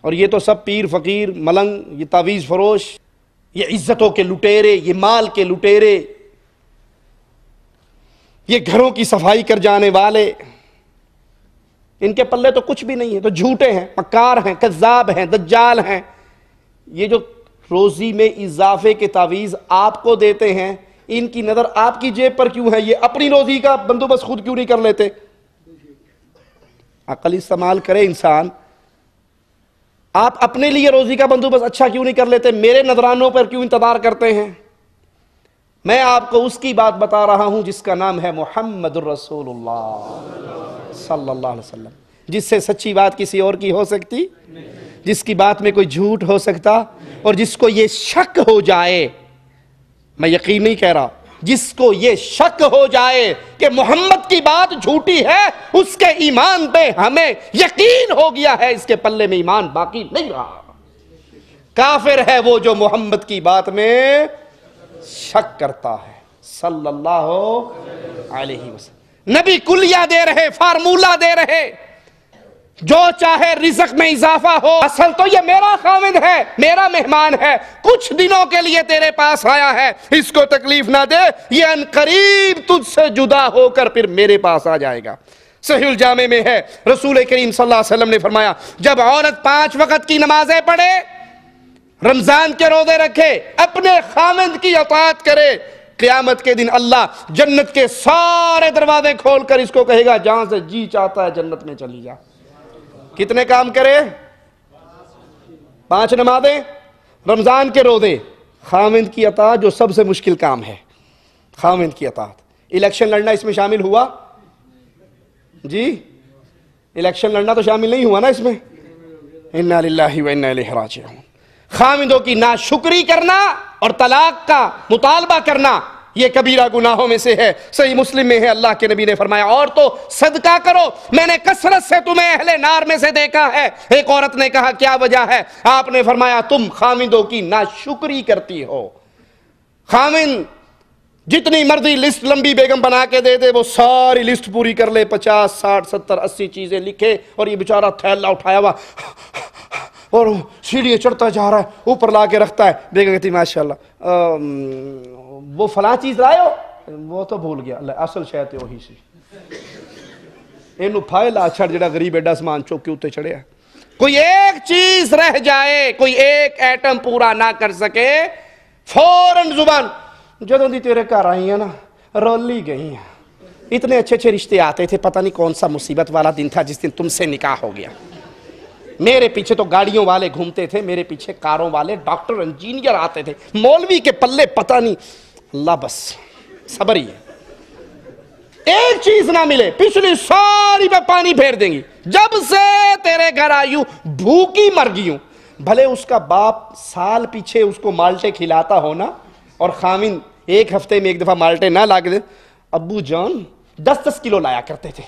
اور یہ تو سب پیر فقیر ملنگ، یہ تعویذ فروش، یہ عزتوں کے لٹیرے، یہ مال کے لٹیرے، یہ گھروں کی صفائی کر جانے والے، ان کے پلے تو کچھ بھی نہیں ہے، تو جھوٹے ہیں، مکار ہیں، کذاب ہیں، دجال ہیں۔ یہ جو روزی میں اضافے کے تعویذ آپ کو دیتے ہیں، ان کی نظر آپ کی جیب پر کیوں ہے؟ یہ اپنی روزی کا بندوبست خود کیوں نہیں کر لیتے؟ عقل استعمال کرے انسان، آپ اپنے لیے روزی کا بندوبست اچھا کیوں نہیں کر لیتے؟ میرے نذرانوں پر کیوں انتظار کرتے ہیں؟ میں آپ کو اس کی بات بتا رہا ہوں جس کا نام ہے محمد الرسول اللہ صلی اللہ علیہ وسلم، جس سے سچی بات کسی اور کی ہو سکتی، جس کی بات میں کوئی جھوٹ ہو سکتا، اور جس کو یہ شک ہو جائے میں یقین نہیں کہہ رہا، جس کو یہ شک ہو جائے کہ محمد کی بات جھوٹی ہے، اس کے ایمان پہ ہمیں یقین ہو گیا ہے، اس کے پلے میں ایمان باقی نہیں رہا۔ کافر ہے وہ جو محمد کی بات میں شک کرتا ہے صلی اللہ علیہ وسلم۔ نبی کلیہ دے رہے، فارمولہ دے رہے، جو چاہے رزق میں اضافہ ہو، اصل تو یہ میرا خاوند ہے، میرا مہمان ہے، کچھ دنوں کے لیے تیرے پاس آیا ہے، اس کو تکلیف نہ دے، یہ ان قریب تجھ سے جدا ہو کر پھر میرے پاس آ جائے گا۔ صحیح الجامع میں ہے، رسول کریم صلی اللہ علیہ وسلم نے فرمایا، جب عورت 5 وقت کی نمازیں پڑھے، رمضان کے روزے رکھے، اپنے خاوند کی اطاعت کرے، قیامت کے دن اللہ جنت کے سارے دروازے کھول کر اس کو کہے گا جہاں سے جی چاہتا ہے جنت میں چلی جا۔ کتنے کام کرے؟ 5 نمازیں، رمضان کے روزے، خاوند کی اطاعت جو سب سے مشکل کام ہے، خاوند کی اطاعت۔ الیکشن لڑنا اس میں شامل ہوا؟ جی الیکشن لڑنا تو شامل نہیں ہوا نا اس میں؟ انا للہ و انا الیہ راجعون۔ خاوندوں کی ناشکری کرنا اور طلاق کا مطالبہ کرنا یہ کبیرہ گناہوں میں سے ہے۔ صحیح مسلم میں ہے، اللہ کے نبی نے فرمایا، اور تو صدقہ کرو، میں نے کثرت سے تمہیں اہل نار میں سے دیکھا ہے۔ ایک عورت نے کہا کیا وجہ ہے؟ آپ نے فرمایا تم خاوندوں کی ناشکری کرتی ہو۔ خاوند جتنی مرضی لسٹ لمبی بیگم بنا کے دے دے، وہ ساری لسٹ پوری کر لے، 50 60 70 80 چیزیں لکھے، اور یہ بیچارہ تھیلا اٹھایا ہوا اور سیڑھی چڑھتا جا رہا ہے، اوپر لا کے رکھتا ہے۔ بیگم کہتی ماشاءاللہ وہ فلاں چیز لائے ہو؟ وہ تو بھول گیا، اللہ اصل شاید وہی سی اینو پھائلا چھڑ جڑا غریب ایڈا سامان چوک کے اوتے چڑھیا۔ کوئی ایک چیز رہ جائے، کوئی ایک ایٹم پورا نہ کر سکے، فوراً زبان جدوں دی تیرے گھر آئی ہیں نا رولی گئی ہیں۔ اتنے اچھے اچھے رشتے آتے تھے، پتہ نہیں کون سا مصیبت والا دن تھا جس دن تم سے نکاح ہو گیا۔ میرے پیچھے تو گاڑیوں والے گھومتے تھے، میرے پیچھے کاروں والے، ڈاکٹر انجینئر آتے تھے، مولوی کے پلے پتہ نہیں۔ اللہ بس صبر ہی ہے، ایک چیز نہ ملے پچھلی ساری پہ پانی پھیر دیں گی۔ جب سے تیرے گھر آئی ہوں بھوکی مر گئی ہوں۔ بھلے اس کا باپ سال پیچھے اس کو مالٹے کھلاتا ہونا، اور خاوند 1 ہفتے میں 1 دفعہ مالٹے نہ لا کے دے، ابو جان 10 کلو لایا کرتے تھے،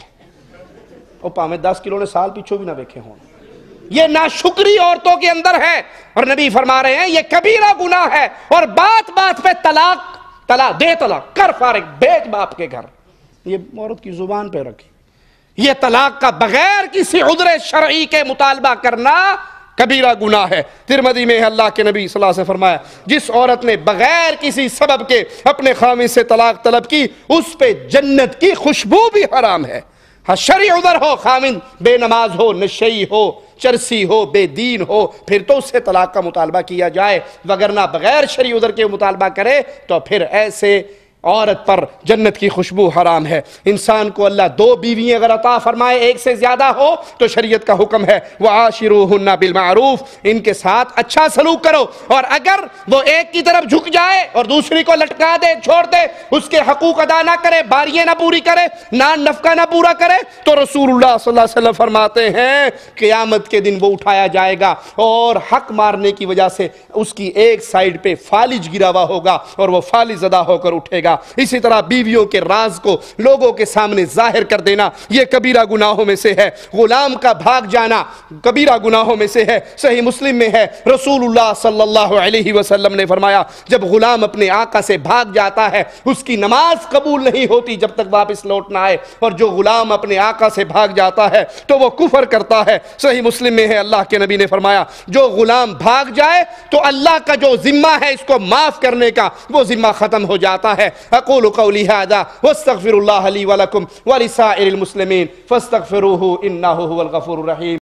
اور پاہمیں 10 کلو نے سال پیچھو بھی نہ دیکھے ہوں۔ یہ ناشکری عورتوں کے اندر ہے، اور نبی فرما رہے ہیں یہ کبیرہ گناہ ہے، اور بات بات پہ طلاق دے، طلاق کر، فارغ، بھیج باپ کے گھر، یہ عورت کی زبان پہ رکھی۔ یہ طلاق کا بغیر کسی عذر شرعی کے مطالبہ کرنا کبیرہ گناہ ہے۔ ترمذی میں ہے، اللہ کے نبی صلی اللہ علیہ وسلم فرمایا، جس عورت نے بغیر کسی سبب کے اپنے خاوند سے طلاق طلب کی، اس پہ جنت کی خوشبو بھی حرام ہے۔ ہاں شرعی عذر ہو، خاوند بے نماز ہو، نشئی ہو، چرسی ہو، بے دین ہو، پھر تو اس سے طلاق کا مطالبہ کیا جائے، وگرنہ بغیر شرعی عذر کے مطالبہ کرے تو پھر ایسے عورت پر جنت کی خوشبو حرام ہے۔ انسان کو اللہ 2 بیوییں اگر عطا فرمائے، 1 سے زیادہ ہو، تو شریعت کا حکم ہے وَعَاشِرُوهُنَّ بِالْمَعْرُوفِ، ان کے ساتھ اچھا سلوک کرو، اور اگر وہ ایک کی طرف جھک جائے اور دوسری کو لٹکا دے، چھوڑ دے، اس کے حقوق ادا نہ کرے، باریاں نہ پوری کرے، نان نفقہ نہ پورا کرے، تو رسول اللہ صلی اللہ علیہ وسلم فرماتے ہیں قیامت کے دن وہ اٹھایا جائے گا، اور حق مارنے کی وجہ سے اس کی ایک سائیڈ پہ فالج گرا ہوا ہوگا، اور وہ فالج زدہ ہو کر اٹھے گا۔ اسی طرح بیویوں کے راز کو لوگوں کے سامنے ظاہر کر دینا یہ کبیرہ گناہوں میں سے ہے۔ غلام کا بھاگ جانا کبیرہ گناہوں میں سے ہے۔ صحیح مسلم میں ہے، رسول اللہ صلی اللہ علیہ وسلم نے فرمایا، جب غلام اپنے آقا سے بھاگ جاتا ہے اس کی نماز قبول نہیں ہوتی جب تک واپس لوٹ نہ آئے، اور جو غلام اپنے آقا سے بھاگ جاتا ہے تو وہ کفر کرتا ہے۔ صحیح مسلم میں ہے، اللہ کے نبی نے فرمایا، جو غلام بھاگ جائے تو اللہ کا جو ذمہ ہے اس کو معاف کرنے کا، وہ ذمہ ختم ہو جاتا ہے۔ اقول قولی هذا واستغفر الله لي ولكم ولسائر المسلمين فاستغفروه انه هو الغفور الرحيم۔